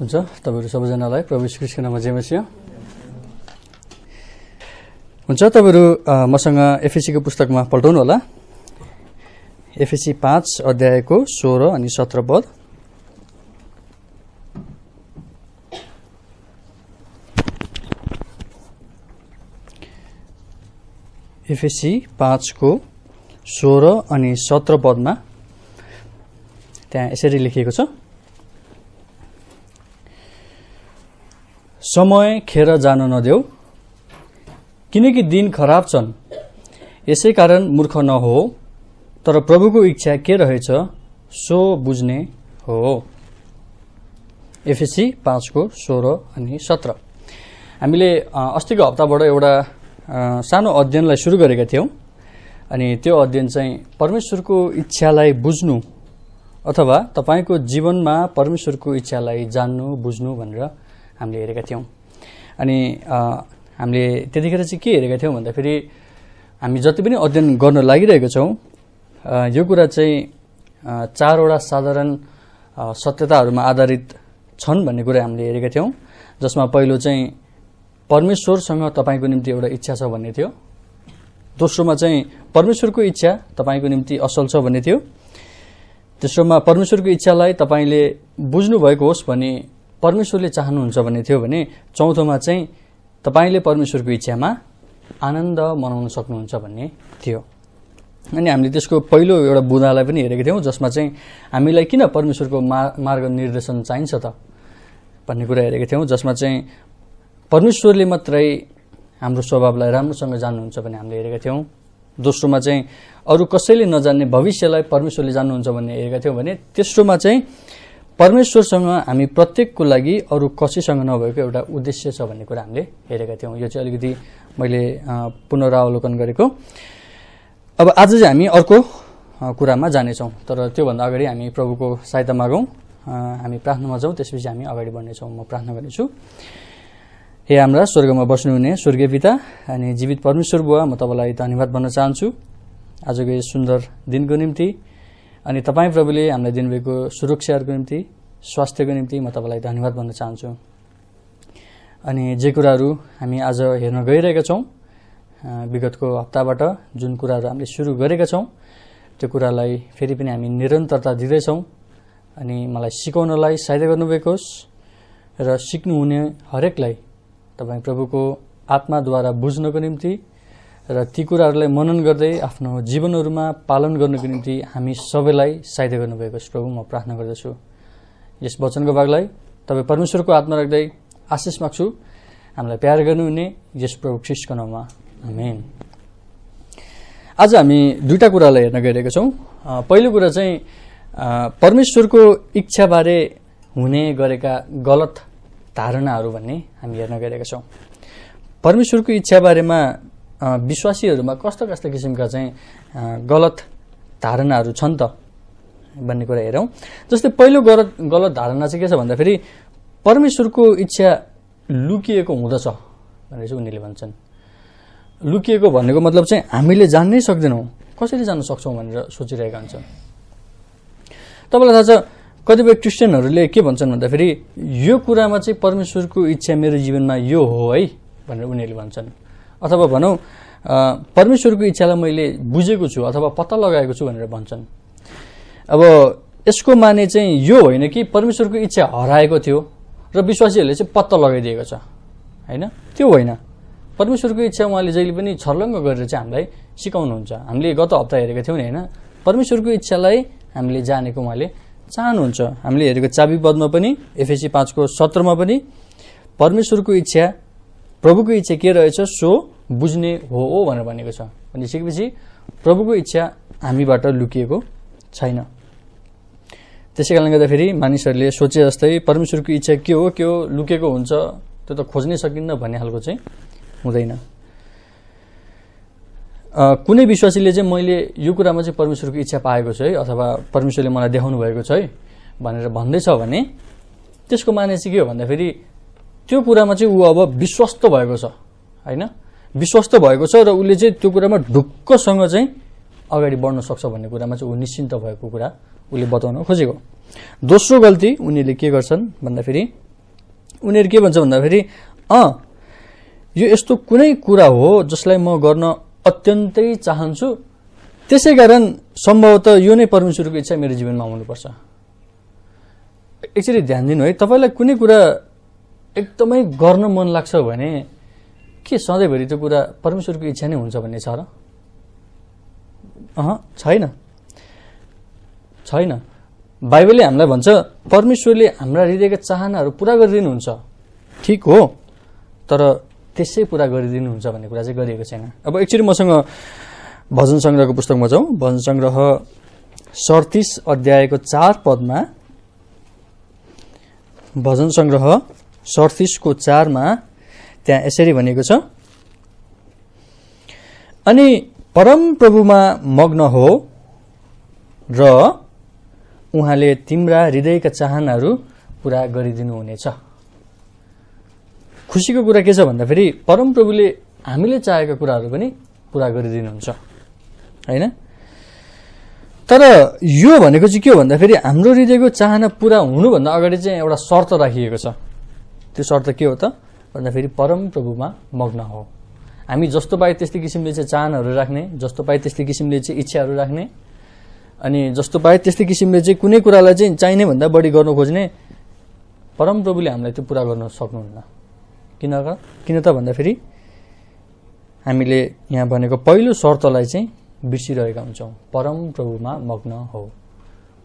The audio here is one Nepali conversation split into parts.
हुन्छ। तपाईहरु सबैजनालाई प्रभु येशू ख्रीष्टको नाममा जय मसीह। हुन्छ, तपाईहरु मसँग एफएसी को पुस्तकमा पल्टाउनु होला। एफएसी 5 अध्यायको 16 अनि 17 पद। एफएसी 5 को 16 अनि 17 पदमा त्यहाँ यसरी लेखिएको छ, समय खेर जान नदेऊ, किनकि दिन खराब छन्, यसै कारण मूर्ख नहो, तर प्रभुको इच्छा के रहेछ सो बुझ्ने हो। एफएसी 5 को 16 अनि 17। हामीले अस्तिको हप्ताबाट एउटा सानो अध्ययनलाई सुरु गरेका थियौं अनि त्यो अध्ययन चाहिँ परमेश्वरको इच्छालाई बुझ्नु अथवा तपाईको जीवनमा परमेश्वरको इच्छालाई जान्नु बुझ्नु भनेर हामीले हेरेका थियौं। अनि हामीले त्यतिखेर चाहिँ के हेरेका थियौं भन्दाखेरि हामी जति पनि अध्ययन गर्न लागिरहेका छौं यो कुरा चाहिँ चारवटा साधारण सत्यताहरूमा आधारित छन् भन्ने कुरा हामीले हेरेका थियौं, जसमा पहिलो चाहिँ परमेश्वरसँग तपाईको निम्ति एउटा इच्छा छ भन्ने थियो। दोस्रोमा चाहिँ परमेश्वरको इच्छा तपाईको निम्ति असल छ भन्ने थियो। तेस्रोमा परमेश्वरको इच्छालाई तपाईले बुझ्नु भएको होस् भने परमेश्वरले चाहनुहुन्छ भन्ने थियो भने चौथोमा चाहिँ तपाईले परमेश्वरको इच्छामा आनन्द मनाउन सक्नुहुन्छ भन्ने थियो। अनि हामीले त्यसको पहिलो एउटा बुँदालाई पनि हेरेका थियौं, जसमा चाहिँ हामीलाई किन परमेश्वरको मार्ग निर्देशन चाहिन्छ त भन्ने कुरा हेरेका थियौं, जसमा चाहिँ परमेश्वरले मात्रै हाम्रो स्वभावलाई राम्रोसँग जान्नुहुन्छ भन्ने हामीले हेरेका थियौं। दोस्रोमा चाहिँ अरु कसैले नजान्ने भविष्यलाई परमेश्वरले जान्नुहुन्छ भन्ने हेरेका थियौं भने तेस्रोमा चाहिँ परमेश्वरसँग हामी प्रत्येकको लागि अरु कसैसँग नभएको एउटा उद्देश्य छ भन्ने कुरा हामीले हेरेका थियौं। यो चाहिँ अलिकति मैले पुनरावलोकन गरेको। अब आज चाहिँ हामी अर्को कुरामा जानेछौं, तर त्यो भन्दा अगाडि हामी प्रभुको सहायता मागौं। हामी प्रार्थनामा जाउँ, त्यसपछि हामी अगाडि बढ्नेछौं। म प्रार्थना गर्नेछु। हे हाम्रा स्वर्गमा बस्नुहुने स्वर्गीय पिता अनि जीवित परमेश्वर बुवा, म तपाईलाई धन्यवाद भन्न चाहन्छु आजको यस सुन्दर दिनको निम्ति अनि तपाई प्रभुले हामीलाई दिनुभएको सुरक्षाहरूको निम्ति, स्वास्थ्यको निम्ति म तपाईलाई धन्यवाद भन्न चाहन्छु। अनि जे कुराहरू हामी आज हेर्न गइरहेका छौं विगतको हप्ताबाट जुन कुराहरू हामीले सुरु गरेका छौं त्यो कुरालाई फेरि पनि हामी निरन्तरता दिँदैछौं अनि मलाई सिकाउनलाई सहायता गर्नुभएको होस् र सिक्नु हुने हरेकलाई तपाई प्रभुको आत्माद्वारा बुझ्नको निम्ति र ती कुराहरूलाई मनन गर्दै आफ्नो जीवनहरूमा पालन गर्नको निम्ति हामी सबैलाई सहायता गर्नुभएको होस्। प्रभु, म प्रार्थना गर्दछु यस वचनको भागलाई तपाई परमेश्वरको आत्मा राख्दै आशिष माग्छु। हामीलाई प्यार गर्नुहुने यस प्रभु ख्रीष्टको नाममा, आमेन। आज हामी दुईटा कुरालाई हेर्न गइरहेका छौं। पहिलो कुरा चाहिँ परमेश्वरको इच्छा बारे हुने गरेका गलत धारणाहरू भन्ने हामी हेर्न गइरहेका छौं। परमेश्वरको इच्छा बारेमा विश्वासीहरूमा कस्ता कस्ता किसिमका चाहिँ गलत धारणाहरू छन् त भन्ने कुरा हेरौं। जस्तै पहिलो गलत धारणा चाहिँ के छ भन्दाखेरि परमेश्वरको इच्छा लुकिएको हुँदछ भनेर चाहिँ उनीहरूले भन्छन्। लुकिएको भन्नेको मतलब चाहिँ हामीले जान्नै सक्दैनौं, कसरी जान्न सक्छौं भनेर सोचिरहेका हुन्छन्। तपाईलाई थाहा छ कतिपय क्रिस्चियनहरूले के भन्छन् भन्दाखेरि यो कुरामा चाहिँ परमेश्वरको इच्छा मेरो जीवनमा यो हो है भनेर उनीहरूले भन्छन्। अथवा भनौं परमेश्वरको इच्छालाई मैले बुझेको छु अथवा पत्ता लगाएको छु भनेर भन्छन्। अब यसको माने चाहिँ यो होइन कि परमेश्वरको इच्छा हराएको थियो र विश्वासीहरूले चाहिँ पत्ता लगाइदिएको छ, हैन, त्यो होइन। परमेश्वरको इच्छा उहाँले जहिले पनि छर्लङ्ग गरेर चाहिँ हामीलाई सिकाउनुहुन्छ। हामीले गत हप्ता हेरेका थियौं नि, हैन, परमेश्वरको इच्छालाई हामीले जानेको उहाँले चाहनुहुन्छ। हामीले हेरेको चाबी पदमा पनि एफएसी 5 को 17 मा पनि परमेश्वरको इच्छा, प्रभुको इच्छा के रहेछ सो बुझ्ने हो भनेर भनेको छ। भनिसकेपछि प्रभुको इच्छा हामीबाट लुकिएको छैन। त्यसैकारणले गर्दाखेरि मानिसहरूले सोचे जस्तै परमेश्वरको इच्छा के हो लुकेको हुन्छ त्यो त खोज्नै सकिन्न भन्ने खालको चाहिँ हुँदैन। कुनै विश्वासीले चाहिँ मैले यो कुरामा चाहिँ परमेश्वरको इच्छा पाएको छु है अथवा परमेश्वरले मलाई देखाउनु भएको छ है भनेर भन्दैछ भने त्यसको माने चाहिँ के हो भन्दाखेरि त्यो कुरामा चाहिँ ऊ अब विश्वस्त भएको छ, हैन, विश्वस्त भएको छ र उसले चाहिँ त्यो कुरामा ढुक्कसँग चाहिँ अगाडि बढ्न सक्छ भन्ने कुरामा चाहिँ ऊ निश्चिन्त भएको कुरा उसले बताउन खोजेको। दोस्रो गल्ती उनीहरूले के गर्छन् भन्दाखेरि उनीहरू के भन्छ भन्दाखेरि यो यस्तो कुनै कुरा हो जसलाई म गर्न अत्यन्तै चाहन्छु, त्यसै कारण सम्भवतः यो नै परमेश्वरको इच्छा मेरो जीवनमा हुनुपर्छ। एकचोटि ध्यान दिनु है, तपाईँलाई कुनै कुरा एकदमै गर्न मन लाग्छ भने के सधैँभरि त्यो कुरा परमेश्वरको इच्छा नै हुन्छ भन्ने छ र? छैन। बाइबलले हामीलाई भन्छ परमेश्वरले हाम्रा हृदयका चाहनाहरू पूरा गरिदिनुहुन्छ, ठिक हो, तर त्यसै पूरा गरिदिनुहुन्छ भन्ने कुरा चाहिँ गरिएको छैन। अब एकचोटि मसँग भजन सङ्ग्रहको पुस्तकमा जाउँ। भजन सङ्ग्रह 37 अध्यायको 4 पदमा, भजन सङ्ग्रह 37 को 4 मा त्यहाँ यसरी भनेको छ, अनि परम प्रभुमा मग्न हो र उहाँले तिम्रा हृदयका चाहनाहरू पूरा गरिदिनु हुनेछ। खुसीको कुरा के छ भन्दाखेरि परम प्रभुले हामीले चाहेका कुराहरू पनि पूरा गरिदिनुहुन्छ, हैन? तर यो भनेको चाहिँ के हो भन्दाखेरि हाम्रो हृदयको चाहना पूरा हुनुभन्दा अगाडि चाहिँ एउटा शर्त राखिएको छ। त्यो शर्त के हो त भन्दाखेरि परम प्रभुमा मग्न हो। हामी जस्तो पाए त्यस्तै किसिमले चाहिँ चाहनाहरू राख्ने, जस्तो पाए त्यस्तै किसिमले चाहिँ इच्छाहरू राख्ने, अनि जस्तो पाए त्यस्तै किसिमले चाहिँ कुनै कुरालाई चाहिँ चाहिने भन्दा बढी गर्न खोज्ने, परम प्रभुले हामीलाई त्यो पूरा गर्न सक्नुहुन्न। किन त भन्दाखेरि हामीले यहाँ भनेको पहिलो शर्तलाई चाहिँ बिर्सिरहेका हुन्छौँ। परम प्रभुमा मग्न हो।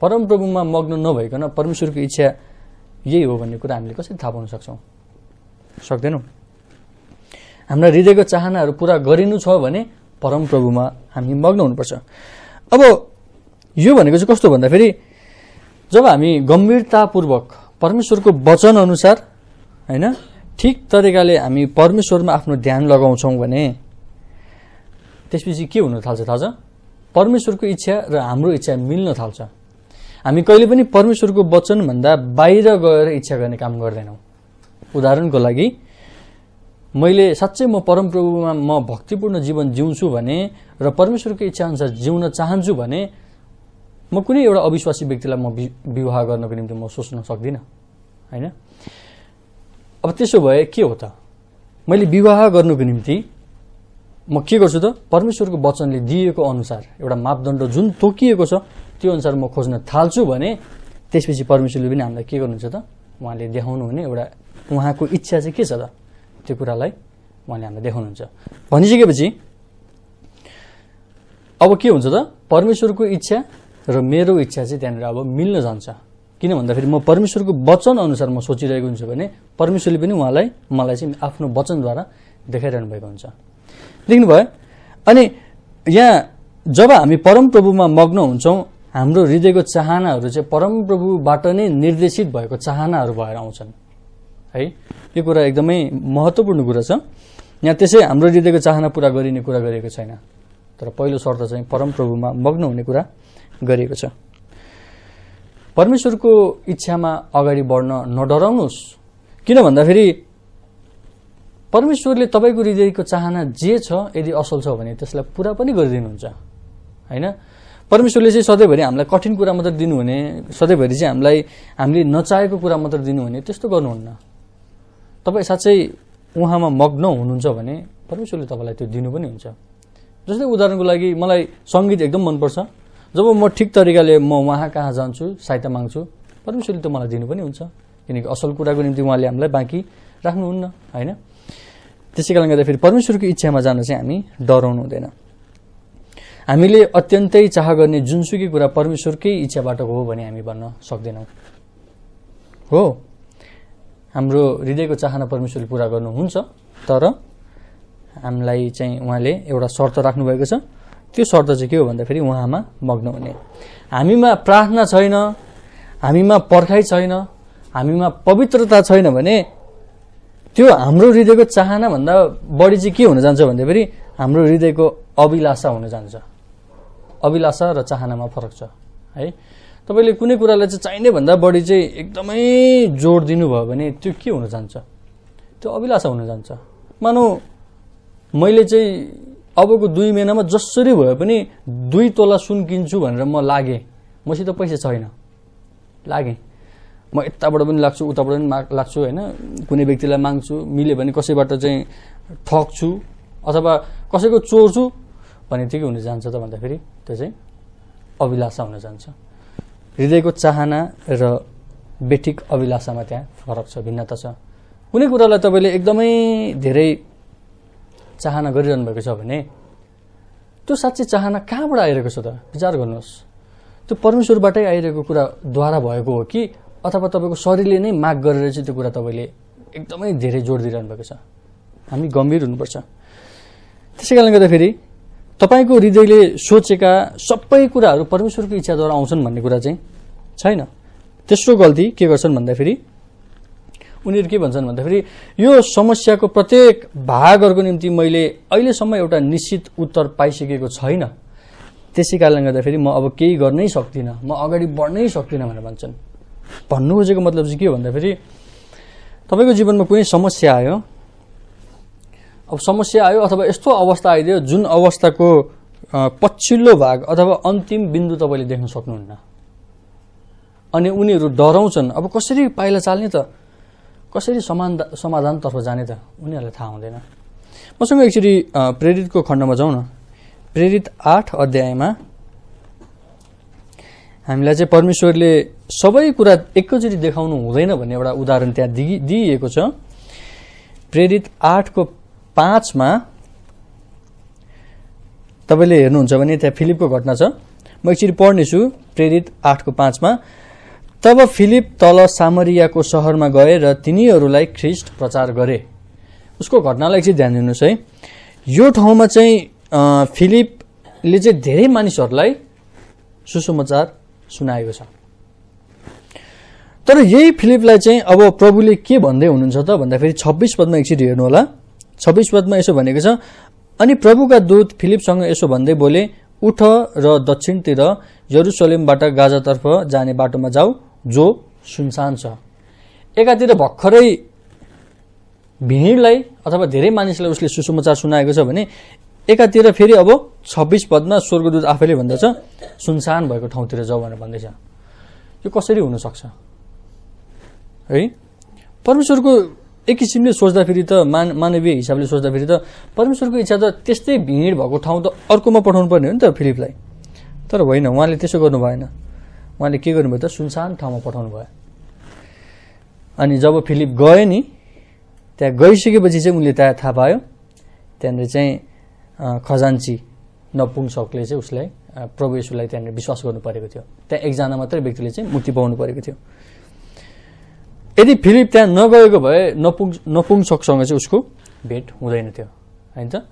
परम प्रभुमा मग्न नभइकन परमेश्वरको इच्छा यही हो भन्ने कुरा हामीले कसरी थाहा पाउन सक्छौँ? सक्दैनौँ। हाम्रा हृदयको चाहनाहरू पूरा गरिनु छ भने परम प्रभुमा हामी मग्न हुनुपर्छ। अब यो भनेको चाहिँ कस्तो भन्दाखेरि जब हामी गम्भीरतापूर्वक परमेश्वरको वचन अनुसार, हैन, ठिक तरिकाले हामी परमेश्वरमा आफ्नो ध्यान लगाउँछौँ भने त्यसपछि के हुन थाल्छ थाहा छ? परमेश्वरको इच्छा र हाम्रो इच्छा मिल्न थाल्छ। हामी कहिले पनि परमेश्वरको वचनभन्दा बाहिर गएर इच्छा गर्ने काम गर्दैनौँ। उदाहरणको लागि मैले साँच्चै म परमप्रभुमा म भक्तिपूर्ण जीवन जिउँछु भने र परमेश्वरको इच्छा अनुसार जिउन चाहन्छु भने म कुनै एउटा अविश्वासी व्यक्तिलाई म विवाह गर्नको निम्ति म सोच्न सक्दिनँ, हैन? अब त्यसो भए के हो त? मैले विवाह गर्नको निम्ति म के गर्छु त? परमेश्वरको वचनले दिएको अनुसार एउटा मापदण्ड जुन तोकिएको छ त्यो अनुसार म खोज्न थाल्छु भने त्यसपछि परमेश्वरले पनि हामीलाई के गर्नुहुन्छ त? उहाँले देखाउनु हुने एउटा उहाँको इच्छा चाहिँ के छ त? त्यो कुरालाई उहाँले हामीलाई देखाउनुहुन्छ। भनिसकेपछि अब के हुन्छ त? परमेश्वरको इच्छा र मेरो इच्छा चाहिँ त्यहाँनिर अब मिल्न जान्छ। किन भन्दाखेरि म परमेश्वरको वचन अनुसार म सोचिरहेको हुन्छु भने परमेश्वरले पनि मलाई चाहिँ आफ्नो वचनद्वारा देखाइरहनु भएको हुन्छ। देख्नुभयो? अनि यहाँ जब हामी परमप्रभुमा मग्न हुन्छौँ हाम्रो हृदयको चाहनाहरू चाहिँ परमप्रभुबाट नै निर्देशित भएको चाहनाहरू भएर आउँछन्, है? यो कुरा एकदमै महत्त्वपूर्ण कुरा छ। यहाँ त्यसै हाम्रो हृदयको चाहना पूरा गरिने कुरा गरिएको छैन, तर पहिलो शर्त चाहिँ परमप्रभुमा मग्न हुने कुरा गरिएको छ। परमेश्वरको इच्छामा अगाडि बढ्न नडराउनुहोस्। किन भन्दाखेरि परमेश्वरले तपाईँको हृदयको चाहना जे छ यदि असल छ भने त्यसलाई पूरा पनि गरिदिनुहुन्छ, हैन? परमेश्वरले चाहिँ सधैँभरि हामीलाई कठिन कुरा मात्र दिनुहुने, सधैँभरि चाहिँ हामीले नचाहेको कुरा मात्र दिनुहुने त्यस्तो गर्नुहुन्न। तपाईँ साँच्चै उहाँमा मग्न हुनुहुन्छ भने परमेश्वरले तपाईँलाई त्यो दिनु पनि हुन्छ। जस्तै उदाहरणको लागि मलाई सङ्गीत एकदम मनपर्छ। जब म ठिक तरिकाले म उहाँ कहाँ जान्छु, सहायता माग्छु, परमेश्वरले त मलाई दिनु पनि हुन्छ, किनकि असल कुराको निम्ति उहाँले हामीलाई बाँकी राख्नुहुन्न, हैन? त्यसै कारणले गर्दाखेरि परमेश्वरको इच्छामा जान चाहिँ हामी डराउनु हुँदैन। हामीले अत्यन्तै चाह गर्ने जुनसुकै कुरा परमेश्वरकै इच्छाबाट हो भने हामी भन्न सक्दैनौँ। हो, हाम्रो हृदयको चाहना परमेश्वरले पूरा गर्नुहुन्छ, तर हामीलाई चाहिँ उहाँले एउटा शर्त राख्नुभएको छ। त्यो शर्त चाहिँ के हो भन्दाखेरि उहाँमा मग्न हुने। हामीमा प्रार्थना छैन, हामीमा पर्खाइ छैन, हामीमा पवित्रता छैन भने त्यो हाम्रो हृदयको चाहनाभन्दा बढी चाहिँ के हुन जान्छ भन्दाखेरि हाम्रो हृदयको अभिलाषा हुन जान्छ। अभिलाषा र चाहनामा फरक छ, है? तपाईँले कुनै कुरालाई चाहिँ चाहिने भन्दा बढी चाहिँ एकदमै जोड दिनुभयो भने त्यो के हुन जान्छ? त्यो अभिलाषा हुन जान्छ। मानौ मैले चाहिँ अबको 2 महिनामा जसरी भए पनि 2 तोला सुन किन्छु भनेर म लागेँ, मसित पैसा छैन, लागेँ, म यताबाट पनि लाग्छु उताबाट पनि लाग्छु होइन, कुनै व्यक्तिलाई माग्छु, मिल्यो भने कसैबाट चाहिँ ठग्छु अथवा कसैको चोर्छु भने के हुन जान्छ त भन्दाखेरि त्यो चाहिँ अभिलाषा हुन जान्छ। हृदयको चाहना र बेठिक अभिलाषामा त्यहाँ फरक छ, भिन्नता छ। कुनै कुरालाई तपाईँले एकदमै धेरै चाहना गरिरहनु भएको छ भने त्यो साँच्चै चाहना कहाँबाट आइरहेको छ त विचार गर्नुहोस्। त्यो परमेश्वरबाटै आइरहेको कुराद्वारा भएको हो कि अथवा तपाईँको शरीरले नै माग गरेर चाहिँ त्यो कुरा तपाईँले एकदमै धेरै जोड दिइरहनु भएको छ। हामी गम्भीर हुनुपर्छ। त्यसै कारणले गर्दाखेरि तपाईँको हृदयले सोचेका सबै कुराहरू परमेश्वरको इच्छाद्वारा आउँछन् भन्ने कुरा चाहिँ छैन। तेस्रो गल्ती के गर्छन् भन्दाखेरि उनीहरू के भन्छन् भन्दाखेरि यो समस्याको प्रत्येक भागहरूको निम्ति मैले अहिलेसम्म एउटा निश्चित उत्तर पाइसकेको छैन, त्यसै कारणले गर्दाखेरि म अब केही गर्नै सक्दिनँ, म अगाडि बढ्नै सक्दिनँ भनेर भन्छन्। भन्नु खोजेको मतलब चाहिँ के हो भन्दाखेरि तपाईँको जीवनमा कुनै समस्या आयो, अब समस्या आयो अथवा यस्तो अवस्था आइदियो जुन अवस्थाको पछिल्लो भाग अथवा अन्तिम बिन्दु तपाईँले देख्न सक्नुहुन्न, अनि उनीहरू डराउँछन् अब कसरी पाइला चाल्ने त, कसरी समाधानतर्फ जाने त उनीहरूलाई थाहा हुँदैन। मसँग एकचोटि प्रेरितको खण्डमा जाउँ न। प्रेरित 8 अध्यायमा हामीलाई चाहिँ परमेश्वरले सबै कुरा एकैचोटि देखाउनु हुँदैन भन्ने एउटा उदाहरण त्यहाँ दिइएको छ। प्रेरित 8:5 तपाईँले हेर्नुहुन्छ भने त्यहाँ फिलिपको घटना छ। म एकचोटि पढ्नेछु। प्रेरित 8:5 तब फिलिप तल सामरियाको सहरमा गए र तिनीहरूलाई ख्रीष्ट प्रचार गरे। उसको घटनालाई चाहिँ ध्यान दिनुहोस् है। यो ठाउँमा चाहिँ फिलिपले चाहिँ धेरै मानिसहरूलाई सुसमाचार सुनाएको छ। तर यही फिलिपलाई चाहिँ अब प्रभुले के भन्दै हुनुहुन्छ त भन्दाखेरि 26 पदमा एकचोटि हेर्नु होला। 26 पदमा यसो भनेको छ, अनि प्रभुका दूत फिलिपसँग यसो भन्दै बोले, उठ र दक्षिणतिर यरुसलेमबाट गाजातर्फ जाने बाटोमा जाऊ जो सुनसान छ। एकातिर भर्खरै भिडलाई अथवा धेरै मानिसलाई उसले सुसमाचार सुनाएको छ भने एकातिर फेरि अब 26 पदमा स्वर्गदूत आफैले भन्दछ सुनसान भएको ठाउँतिर जाऊ भनेर भन्दैछ। यो कसरी हुन सक्छ है? परमेश्वरको एक किसिमले सोच्दाखेरि त मानवीय हिसाबले सोच्दाखेरि त परमेश्वरको इच्छा त त्यस्तै भिड भएको ठाउँ त अर्कोमा पठाउनु पर्ने हो नि त फिलिपलाई। तर होइन, उहाँले त्यसो गर्नु भएन। उहाँले के गर्नुभयो त सुनसान ठाउँमा पठाउनु भयो। अनि जब फिलिप गए नि, त्यहाँ गइसकेपछि चाहिँ उनले त्यहाँ थाहा पायो त्यहाँनिर चाहिँ खजान्ची नपुंसकले चाहिँ उसलाई प्रभु येशूलाई त्यहाँनिर विश्वास गर्नु परेको थियो। त्यहाँ एकजना मात्रै व्यक्तिले चाहिँ मुक्ति पाउनु परेको थियो। यदि फिलिप त्यहाँ नगएको भए नपुंसकसँग चाहिँ उसको भेट हुँदैन थियो होइन त।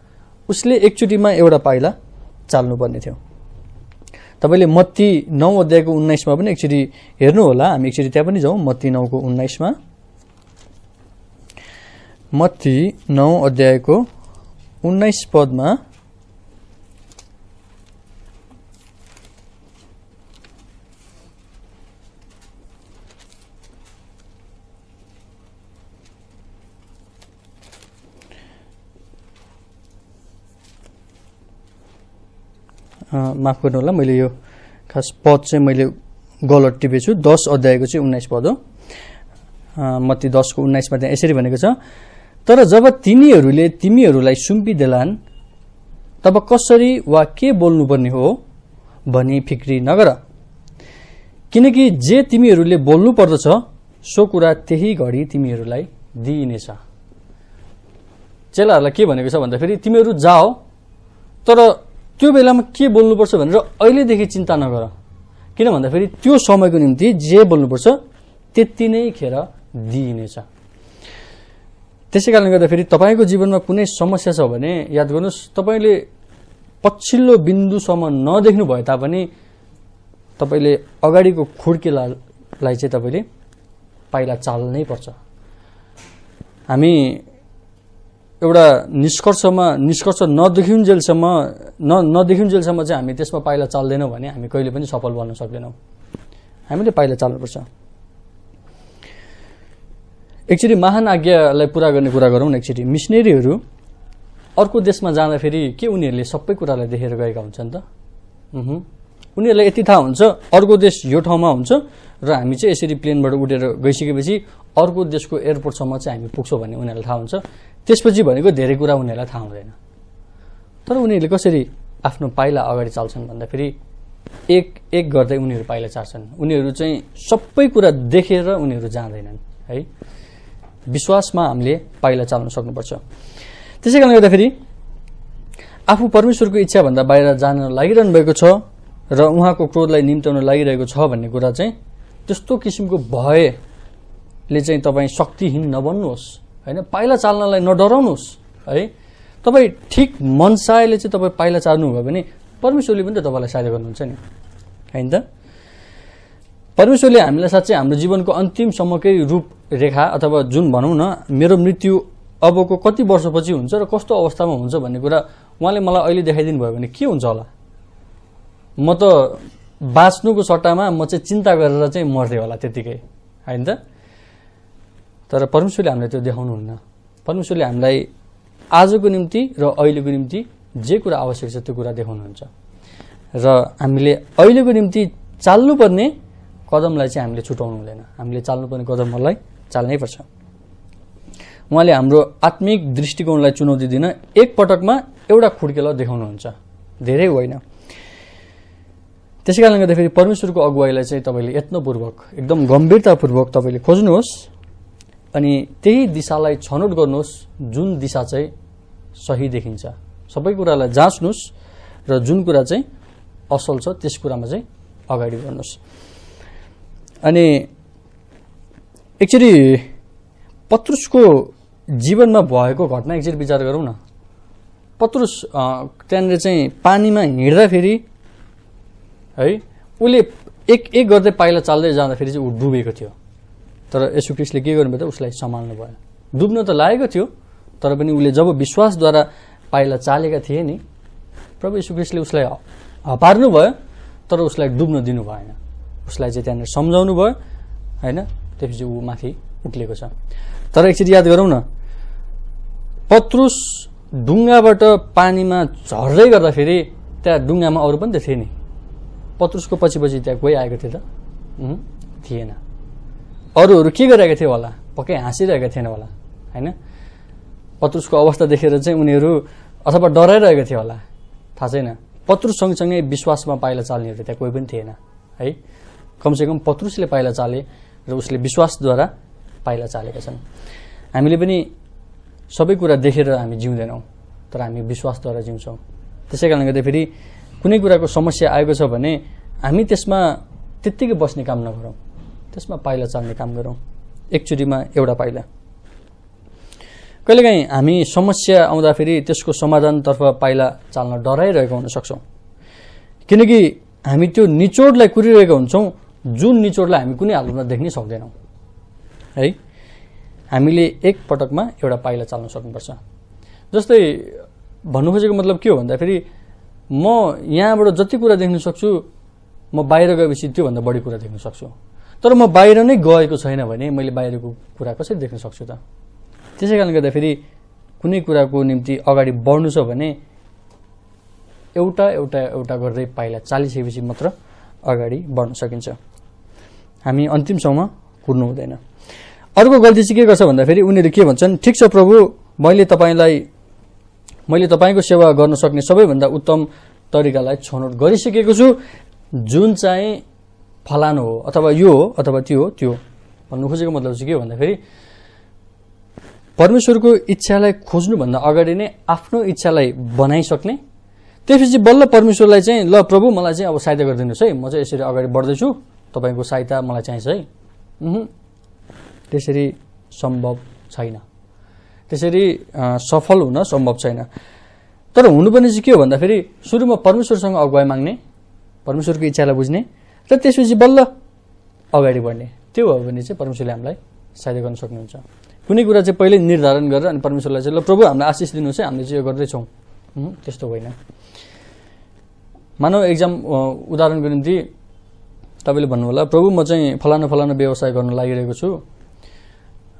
उसले एकचोटिमा एउटा पाइला चाल्नुपर्ने थियो। तपाईँले मत्ती 9 अध्यायको 19 पनि एकचोटि हेर्नु होला। हामी एकचोटि त्यहाँ पनि जाउँ। मत्ती 9को 19 मत्ती 9 अध्यायको 19 पदमा माफ गर्नु होला, मैले यो खास पद चाहिँ मैले गलत टिपेछु। 10 अध्यायको चाहिँ 19 पद हो। मत्ती 10को 19 त्यहाँ यसरी भनेको छ, तर जब तिनीहरूले तिमीहरूलाई सुम्पिदेलान् तब कसरी वा के बोल्नुपर्ने हो भनी फिक्री नगर, किनकि जे तिमीहरूले बोल्नु पर्दछ सो कुरा त्यही घडी तिमीहरूलाई दिइनेछ। चेलाहरूलाई के भनेको छ भन्दाखेरि तिमीहरू जाओ, तर त्यो बेलामा के बोल्नुपर्छ भनेर अहिलेदेखि चिन्ता नगर, किन भन्दाखेरि त्यो समयको निम्ति जे बोल्नुपर्छ त्यति नै खेर दिइनेछ। त्यसै कारणले गर्दाखेरि तपाईँको जीवनमा कुनै समस्या छ भने याद गर्नुहोस्, तपाईँले पछिल्लो बिन्दुसम्म नदेख्नु भए तापनि तपाईँले अगाडिको खुड्केलाई चाहिँ तपाईँले पाइला चाल्नै पर्छ। हामी एउटा निष्कर्ष नदेखिन्जेलसम्म चाहिँ हामी त्यसमा पाइला चाल्दैनौँ भने हामी कहिले पनि सफल बन्न सक्दैनौँ। हामीले पाइला चाल्नुपर्छ। एकचोटि महान आज्ञालाई पूरा गर्ने कुरा गरौँ न। एकचोटि मिसनेरीहरू अर्को देशमा जाँदाखेरि के उनीहरूले सबै कुरालाई देखेर गएका हुन्छन् त? उनीहरूलाई यति थाहा हुन्छ अर्को देश यो ठाउँमा हुन्छ र हामी चाहिँ यसरी प्लेनबाट उडेर गइसकेपछि अर्को देशको एयरपोर्टसम्म चाहिँ हामी पुग्छौँ भन्ने उनीहरूलाई थाहा हुन्छ। त्यसपछि भनेको धेरै कुरा उनीहरूलाई थाहा हुँदैन। तर उनीहरूले कसरी आफ्नो पाइला अगाडि चाल्छन् भन्दाखेरि एक एक गर्दै उनीहरू पाइला चाल्छन्। उनीहरू चाहिँ सबै कुरा देखेर उनीहरू जाँदैनन् है। विश्वासमा हामीले पाइला चाल्न सक्नुपर्छ। त्यसै कारणले गर्दाखेरि आफू परमेश्वरको इच्छाभन्दा बाहिर जान लागिरहनु भएको छ र उहाँको क्रोधलाई निम्त्याउन लागिरहेको छ भन्ने कुरा चाहिँ त्यस्तो किसिमको भयले चाहिँ तपाईँ शक्तिहीन नबन्नुहोस् होइन। पाइला चाल्नलाई नडराउनुहोस् है। तपाईँ ठिक मनसायले चाहिँ तपाईँ पाइला चाल्नुभयो भने परमेश्वरले पनि त तपाईँलाई सहायता गर्नुहुन्छ नि होइन त। परमेश्वरले हामीलाई साँच्चै हाम्रो जीवनको अन्तिमसम्मकै रूपरेखा अथवा जुन भनौँ न मेरो मृत्यु अबको कति वर्षपछि हुन्छ र कस्तो अवस्थामा हुन्छ भन्ने कुरा उहाँले मलाई अहिले देखाइदिनु भयो भने के हुन्छ होला। म त बाँच्नुको सट्टामा म चाहिँ चिन्ता गरेर चाहिँ मर्थे होला त्यतिकै होइन त। तर परमेश्वरले हामीलाई त्यो देखाउनुहुन्न। परमेश्वरले हामीलाई आजको निम्ति र अहिलेको निम्ति जे कुरा आवश्यक छ त्यो कुरा देखाउनुहुन्छ र हामीले अहिलेको निम्ति चाल्नुपर्ने कदमलाई चाहिँ हामीले छुटाउनु हुँदैन। हामीले चाल्नुपर्ने कदमहरूलाई चाल्नै पर्छ। उहाँले हाम्रो आत्मिक दृष्टिकोणलाई चुनौती दिन एक पटकमा एउटा खुड्केला देखाउनुहुन्छ, धेरै होइन। त्यसै कारणले गर्दाखेरि परमेश्वरको अगुवाईलाई चाहिँ तपाईँले यत्नपूर्वक एकदम गम्भीरतापूर्वक तपाईँले खोज्नुहोस् अनि त्यही दिशालाई छनौट गर्नुहोस् जुन दिशा चाहिँ सही देखिन्छ। सबै कुरालाई जाँच्नुहोस् र जुन कुरा चाहिँ असल छ त्यस कुरामा चाहिँ अगाडि बढ्नुहोस्। अनि एकचोटि पत्रुसको जीवनमा भएको घटना एकचोटि विचार गरौँ न। पत्रुस त्यहाँनिर चाहिँ पानीमा हिँड्दाखेरि है उसले एक एक गर्दै पाइला चाल्दै जाँदाखेरि चाहिँ ऊ डुबेको थियो। तर येशू ख्रीष्टले के गर्नुभयो त उसलाई सम्हाल्नु भयो। डुब्न त लागेको थियो तर पनि उसले जब विश्वासद्वारा पाइला चालेका थिए नि प्रभु येशू ख्रीष्टले उसलाई हपार्नु भयो तर उसलाई डुब्न दिनु भएन। उसलाई चाहिँ त्यहाँनिर सम्झाउनु भयो होइन। त्यसपछि ऊ माथि उक्लिएको छ। तर एकचोटि याद गरौँ न, पत्रुस ढुङ्गाबाट पानीमा झर्दै गर्दाखेरि त्यहाँ ढुङ्गामा अरू पनि त थिए नि। पत्रुसको पछि पछि त्यहाँ कोही आएको थियो त थिएन। अरूहरू के गरिरहेको थियो होला, पक्कै हाँसिरहेका थिएन होला होइन। पत्रुसको अवस्था देखेर चाहिँ उनीहरू अथवा डराइरहेको थियो होला, थाहा छैन। पत्रुस सँगसँगै विश्वासमा पाइला चाल्नेहरू त्यहाँ कोही पनि थिएन है। कमसेकम पत्रुसले पाइला चाले र उसले विश्वासद्वारा पाइला चालेका छन्। हामीले पनि सबै कुरा देखेर हामी जिउँदैनौँ तर हामी विश्वासद्वारा जिउँछौँ। त्यसै कारणले गर्दाखेरि कुनै कुराको समस्या आएको छ भने हामी त्यसमा त्यत्तिकै बस्ने काम नगरौँ, त्यसमा पाइला चाल्ने काम गरौँ। एकचोटिमा एउटा पाइला। कहिलेकाहीँ हामी समस्या आउँदाखेरि त्यसको समाधानतर्फ पाइला चाल्न डराइरहेको हुन सक्छौँ किनकि हामी त्यो निचोडलाई कुरिरहेका हुन्छौँ जुन निचोडलाई हामी कुनै हालतमा देख्नै सक्दैनौँ है। हामीले एक पटकमा एउटा पाइला चाल्न सक्नुपर्छ। जस्तै भन्नु खोजेको मतलब के हो भन्दाखेरि म यहाँबाट जति कुरा देख्न सक्छु म बाहिर गएपछि त्योभन्दा बढी कुरा देख्न सक्छु। तर म बाहिर नै गएको छैन भने मैले बाहिरको कुरा कसरी देख्न सक्छु त। त्यसै कारणले गर्दाखेरि कुनै कुराको निम्ति अगाडि बढ्नु छ भने एउटा एउटा एउटा गर्दै पाइला चालिसकेपछि मात्र अगाडि बढ्न सकिन्छ। हामी अन्तिमसम्म कुर्नु हुँदैन। अर्को गल्ती चाहिँ के गर्छ भन्दाखेरि उनीहरू के भन्छन्, ठिक छ प्रभु मैले तपाईँको सेवा गर्न सक्ने सबैभन्दा उत्तम तरिकालाई छनौट गरिसकेको छु जुन चाहिँ फलानु हो अथवा यो हो अथवा त्यो हो। त्यो भन्नु खोजेको मतलब चाहिँ के हो भन्दाखेरि परमेश्वरको इच्छालाई खोज्नुभन्दा अगाडि नै आफ्नो इच्छालाई बनाइसक्ने, त्यसपछि बल्ल परमेश्वरलाई चाहिँ ल प्रभु मलाई चाहिँ अब सहायता गरिदिनुहोस् है, म चाहिँ यसरी अगाडि बढ्दैछु, तपाईँको सहायता मलाई चाहिन्छ है। त्यसरी सम्भव छैन। त्यसरी सफल हुन सम्भव छैन। तर हुनुपर्ने चाहिँ के हो भन्दाखेरि सुरुमा परमेश्वरसँग अगुवाई माग्ने, परमेश्वरको इच्छालाई बुझ्ने र त्यसपछि बल्ल अगाडि बढ्ने। त्यो भयो भने चाहिँ परमेश्वरले हामीलाई सहायता गर्न सक्नुहुन्छ। कुनै कुरा चाहिँ पहिले निर्धारण गरेर अनि परमेश्वरलाई चाहिँ ल प्रभु हामीलाई आशिष दिनुहोस् है, हामीले चाहिँ यो गर्दैछौँ, त्यस्तो होइन। मानव एक्जाम उदाहरणको निम्ति तपाईँले भन्नु होला प्रभु म चाहिँ फलाना फलाना व्यवसाय गर्न लागिरहेको छु,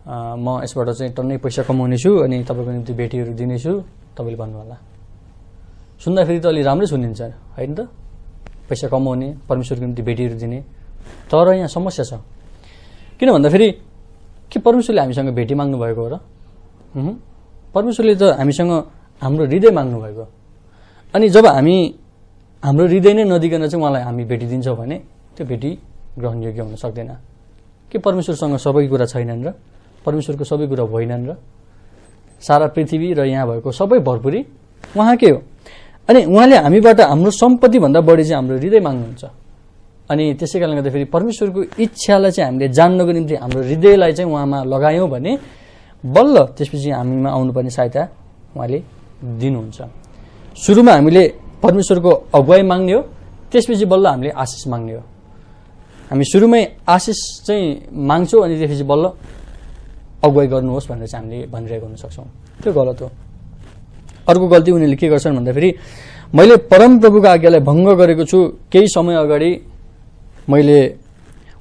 म यसबाट चाहिँ टन्नै पैसा कमाउनेछु अनि तपाईँको निम्ति भेटीहरू दिनेछु, तपाईँले भन्नु होला। सुन्दाखेरि त अलि राम्रै सुनिन्छ होइन त। पैसा कमाउने, परमेश्वरको निम्ति भेटीहरू दिने। तर यहाँ समस्या छ। किन भन्दाखेरि के परमेश्वरले हामीसँग भेटी माग्नु भएको हो र? परमेश्वरले त हामीसँग हाम्रो हृदय माग्नु भएको। अनि जब हामी हाम्रो हृदय नै नदिकन चाहिँ उहाँलाई हामी भेटी दिन्छौँ भने त्यो भेटी ग्रहणयोग्य हुन सक्दैन। के परमेश्वरसँग सबै कुरा छैनन् र? परमेश्वरको सबै कुरा होइनन् र? सारा पृथ्वी र यहाँ भएको सबै भरपुरी उहाँकै हो। अनि उहाँले हामीबाट हाम्रो सम्पत्तिभन्दा बढी चाहिँ हाम्रो हृदय माग्नुहुन्छ। अनि त्यसै कारणले गर्दाखेरि परमेश्वरको इच्छालाई चाहिँ हामीले जान्नको निम्ति हाम्रो हृदयलाई चाहिँ उहाँमा लगायौँ भने बल्ल त्यसपछि हामीमा आउनुपर्ने सहायता उहाँले दिनुहुन्छ। सुरुमा हामीले परमेश्वरको अगुवाई माग्ने हो, त्यसपछि बल्ल हामीले आशिष माग्ने हो। हामी सुरुमै आशिष चाहिँ माग्छौँ अनि त्यसपछि बल्ल अगुवाई गर्नुहोस् भनेर चाहिँ हामीले भनिरहेको हुन सक्छौँ। त्यो गलत हो। अर्को गल्ती उनीहरूले के गर्छन् भन्दाखेरि मैले परमप्रभुको आज्ञालाई भङ्ग गरेको छु, केही समय अगाडि मैले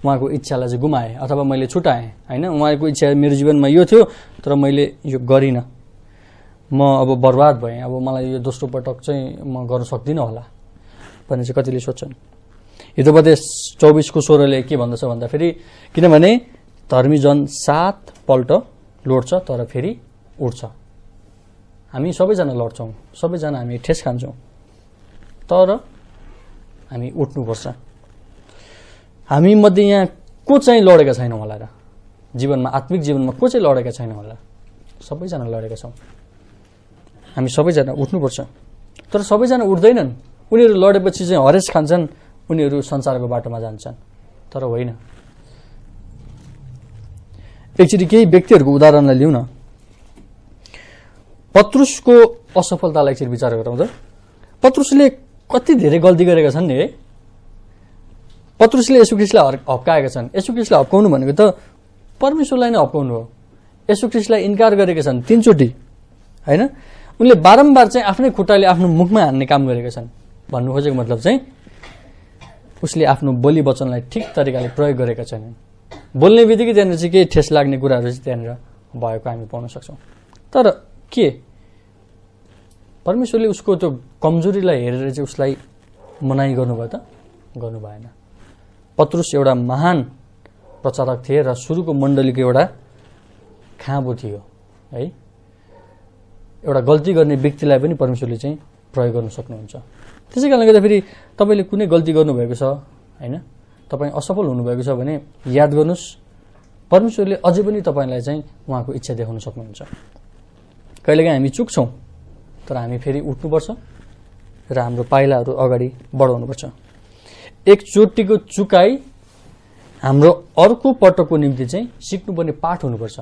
उहाँको इच्छालाई चाहिँ गुमाएँ अथवा मैले छुटाएँ होइन। उहाँको इच्छा मेरो जीवनमा यो थियो तर मैले यो गरिनँ, म अब बर्बाद भएँ, अब मलाई यो दोस्रो पटक चाहिँ म गर्न सक्दिनँ होला भन्ने चाहिँ कतिले सोध्छन्। हितोपदेश 24:16 के भन्दछ भन्दाखेरि किनभने धर्मी जन 7 पल्ट लोड्छ तर फेरि उठ्छ। हामी सबैजना लड्छौँ, सबैजना हामी ठेस खान्छौँ, तर हामी उठ्नुपर्छ। हामी मध्ये यहाँ को चाहिँ लडेका छैनौँ होला र? जीवनमा, आत्मिक जीवनमा को चाहिँ लडेका छैनौँ होला? सबैजना लडेका छौँ। हामी सबैजना उठ्नुपर्छ। तर सबैजना उठ्दैनन्। उनीहरू लडेपछि चाहिँ हरेस खान्छन्, उनीहरू संसारको बाटोमा जान्छन्। तर होइन। एकचोटि केही व्यक्तिहरूको उदाहरणलाई लिउँ न। पत्रुसको असफलतालाई एकचोटि विचार गरौँ त। पत्रुसले कति धेरै गल्ती गरेका छन् नि है। पत्रुसले येशू ख्रीष्टलाई हप्काएका छन्। येशू ख्रीष्टलाई हप्काउनु भनेको त परमेश्वरलाई नै हप्काउनु हो। येशू ख्रीष्टलाई इन्कार गरेका छन् 3 चोटि होइन। उनले बारम्बार चाहिँ आफ्नै खुट्टाले आफ्नो मुखमा हान्ने काम गरेका छन्। भन्नु खोजेको मतलब चाहिँ उसले आफ्नो बोली वचनलाई ठिक तरिकाले प्रयोग गरेका छैनन्। बोल्ने बित्तिकै त्यहाँनिर चाहिँ केही ठेस लाग्ने कुराहरू चाहिँ त्यहाँनिर भएको हामी पाउन सक्छौँ। तर के परमेश्वरले उसको त्यो कमजोरीलाई हेरेर चाहिँ उसलाई मनाइ गर्नुभयो त? गर्नु भएन। पत्रुस एउटा महान प्रचारक थिए र सुरुको मण्डलीको एउटा खाँबो थियो है। एउटा गल्ती गर्ने व्यक्तिलाई पनि परमेश्वरले चाहिँ प्रयोग गर्न सक्नुहुन्छ। त्यसै कारणले गर्दाखेरि तपाईँले कुनै गल्ती गर्नुभएको छ होइन, तपाईँ असफल हुनुभएको छ भने याद गर्नुहोस् परमेश्वरले अझै पनि तपाईँलाई चाहिँ उहाँको इच्छा देखाउन सक्नुहुन्छ। कहिलेकाहीँ हामी चुक्छौँ तर हामी फेरि उठ्नुपर्छ र हाम्रो पाइलाहरू अगाडि बढाउनुपर्छ। एकचोटिको चुकाइ हाम्रो अर्को पटकको निम्ति चाहिँ सिक्नुपर्ने पाठ हुनुपर्छ।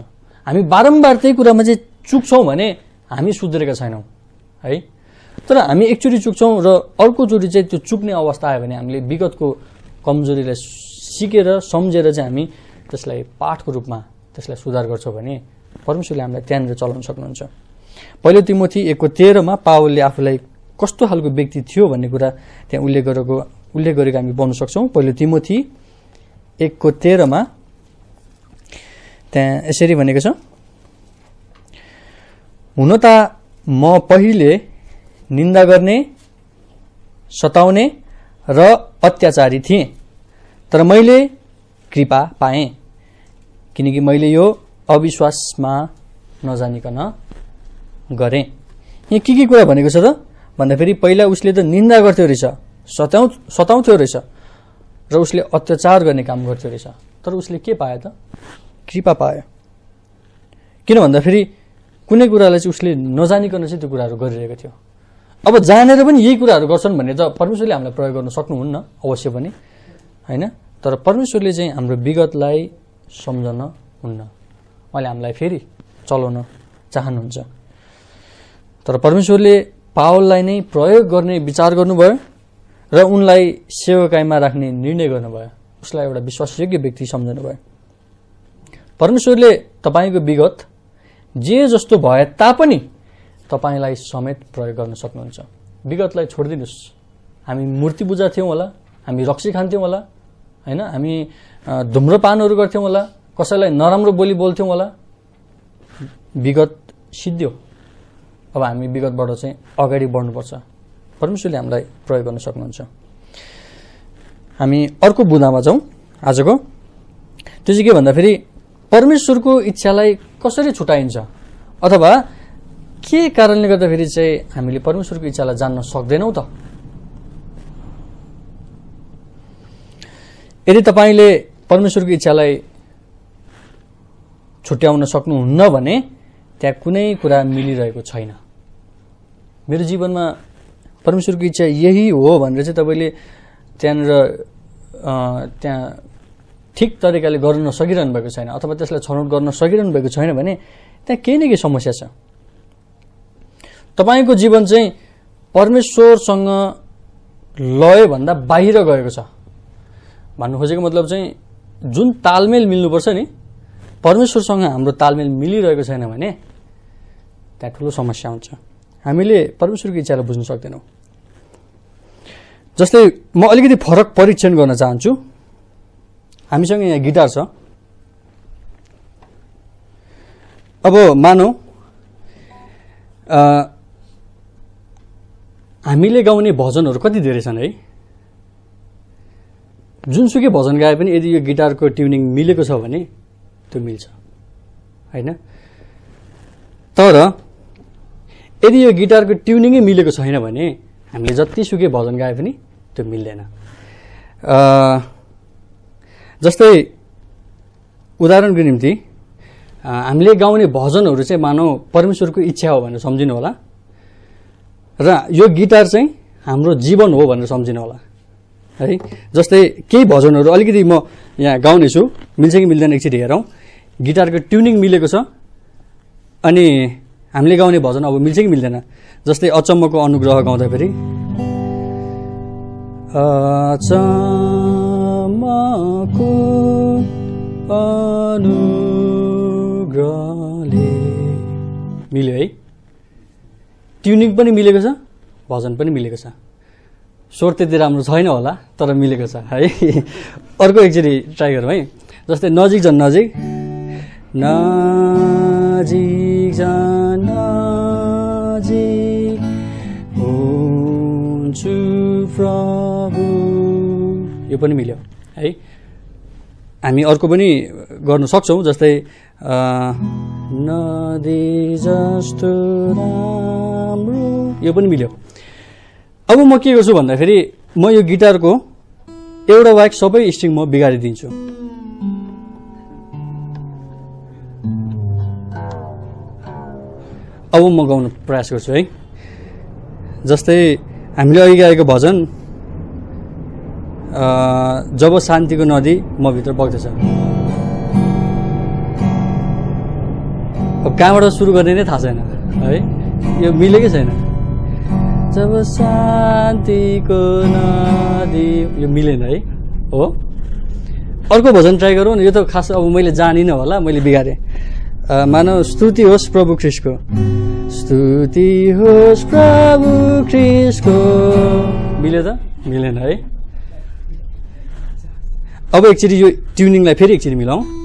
हामी बारम्बार त्यही कुरामा चाहिँ चुक्छौँ भने हामी सुध्रेका छैनौँ है। तर हामी एकचोटि चुक्छौँ र अर्कोचोटि चाहिँ त्यो चुक्ने अवस्था आयो भने हामीले विगतको कमजोरीलाई सिकेर सम्झेर चाहिँ हामी त्यसलाई पाठको रूपमा त्यसलाई सुधार गर्छौँ भने परमेश्वरले हामीलाई त्यहाँनिर चलाउन सक्नुहुन्छ। पहिलो तिमोथी 1:13 पावलले आफूलाई कस्तो खालको व्यक्ति थियो भन्ने कुरा त्यहाँ उल्लेख गरेको हामी पाउन सक्छौँ। पहिलो तिमोथी 1:13 त्यहाँ यसरी भनेको छ, हुन त म पहिले निन्दा गर्ने, सताउने र अत्याचारी थिएँ, तर मैले कृपा पाएँ किनकि मैले यो अविश्वासमा नजानिकन गरेँ। यहाँ के कुरा भनेको छ त भन्दाखेरि पहिला उसले त निन्दा गर्थ्यो रहेछ, सताउँथ्यो रहेछ र उसले अत्याचार गर्ने काम गर्थ्यो रहेछ, तर उसले के पायो त? कृपा पायो। किन भन्दाखेरि कुनै कुरालाई चाहिँ उसले नजानिकन चाहिँ त्यो कुराहरू गरिरहेको थियो। अब जानेर पनि यही कुराहरू गर्छन् भने त परमेश्वरले हामीलाई प्रयोग गर्न सक्नुहुन्न अवश्य पनि होइन। तर परमेश्वरले चाहिँ हाम्रो विगतलाई सम्झन हुन्न, उहाँले हामीलाई फेरि चलाउन चाहनुहुन्छ। तर परमेश्वरले पावललाई नै प्रयोग गर्ने विचार गर्नुभयो र उनलाई सेवकाईमा राख्ने निर्णय गर्नुभयो, उसलाई एउटा विश्वासयोग्य व्यक्ति सम्झनुभयो। परमेश्वरले तपाईँको विगत जे जस्तो भए तापनि तपाईँलाई समेत प्रयोग गर्न सक्नुहुन्छ। विगतलाई छोडिदिनुहोस्। हामी मूर्ति पूजा थियौँ होला, हामी रक्सी खान्थ्यौँ होला होइन, हामी धुम्रपानहरू गर्थ्यौँ होला, कसैलाई नराम्रो बोली बोल्थ्यौँ होला, विगत सिद्धियो। अब हामी विगतबाट चाहिँ अगाडि बढ्नुपर्छ। परमेश्वरले हामीलाई प्रयोग गर्न सक्नुहुन्छ। हामी अर्को बुँदामा जाउँ आजको। त्यो चाहिँ के भन्दाखेरि परमेश्वरको इच्छालाई कसरी छुटाइन्छ अथवा के कारणले गर्दाखेरि चाहिँ हामीले परमेश्वरको इच्छालाई जान्न सक्दैनौँ त। यदि तपाईँले परमेश्वरको इच्छालाई छुट्याउन सक्नुहुन्न भने त्यहाँ कुनै कुरा मिलिरहेको छैन। मेरो जीवनमा परमेश्वरको इच्छा यही हो भनेर चाहिँ तपाईँले त्यहाँ ठिक तरिकाले गर्न नसकिरहनु भएको छैन अथवा त्यसलाई छनौट गर्न सकिरहनु भएको छैन भने त्यहाँ केही न केही समस्या छ। तपाईँको जीवन चाहिँ परमेश्वरसँग लयभन्दा बाहिर गएको छ। भन्नु खोजेको मतलब चाहिँ जुन तालमेल मिल्नुपर्छ नि परमेश्वरसँग हाम्रो तालमेल मिलिरहेको छैन भने त्यहाँ ठुलो समस्या हुन्छ। हामीले परमेश्वरको इच्छालाई बुझ्न सक्दैनौँ। जस्तै म अलिकति फरक परीक्षण गर्न चाहन्छु। हामीसँग यहाँ गिटार छ। अब मानौ हामीले गाउने भजनहरू कति धेरै छन् है। जुनसुकै भजन गाए पनि यदि यो गिटारको ट्युनिङ मिलेको छ भने त्यो मिल्छ हैन। तर यदि यो गिटारको ट्युनिङै मिलेको छैन भने हामीले जतिसुकै भजन गाए पनि त्यो मिल्दैन। जस्तै उदाहरणको निम्ति हामीले गाउने भजनहरू चाहिँ मानौ परमेश्वरको इच्छा हो भनेर सम्झिनु होला र यो गिटार चाहिँ हाम्रो जीवन हो भनेर सम्झिनु होला है। जस्तै केही भजनहरू अलिकति म यहाँ गाउनेछु, मिल्छ कि मिल्दैन एकचोटि हेरौँ। गिटारको ट्युनिङ मिलेको छ अनि हामीले गाउने भजन अब मिल्छ कि मिल्दैन। जस्तै अचम्मको अनुग्रह गाउँदा फेरि अचम्मको अनुग्रहले मिल्यो है। ट्युनिङ पनि मिलेको छ, भजन पनि मिलेको छ। स्वर त्यति राम्रो छैन होला तर मिलेको छ है। अर्को एकचोटि ट्राई गरौँ है। जस्तै नजिक झन् नजिक, नजिक झन् नजिक हुन्छु प्रभु, यो पनि मिल्यो है। हामी अर्को पनि गर्न सक्छौँ। जस्तै नदी जस्तो राम्रो, यो पनि मिल्यो। अब म के गर्छु भन्दाखेरि म यो गिटारको एउटा बाहेक सबै स्ट्रिङ म बिगारिदिन्छु। अब म गाउन प्रयास गर्छु है। जस्तै हामीले अघि गाएको भजन जब शान्तिको नदी म भित्र बग्दछ। अब कहाँबाट सुरु गर्ने नै थाहा छैन है, यो मिलेकै छैन। जब शान्तिको नदी, यो मिलेन है। हो अर्को भजन ट्राई गरौँ न। यो त खास अब मैले जानिनँ होला, मैले बिगारेँ। मानव स्तुति होस् प्रभु ख्रीष्टको, स्तुति होस् प्रभु ख्रीष्टको, मिल्यो त? मिलेन है। अब एकचोटि यो ट्युनिङलाई फेरि एकचोटि मिलाउँ।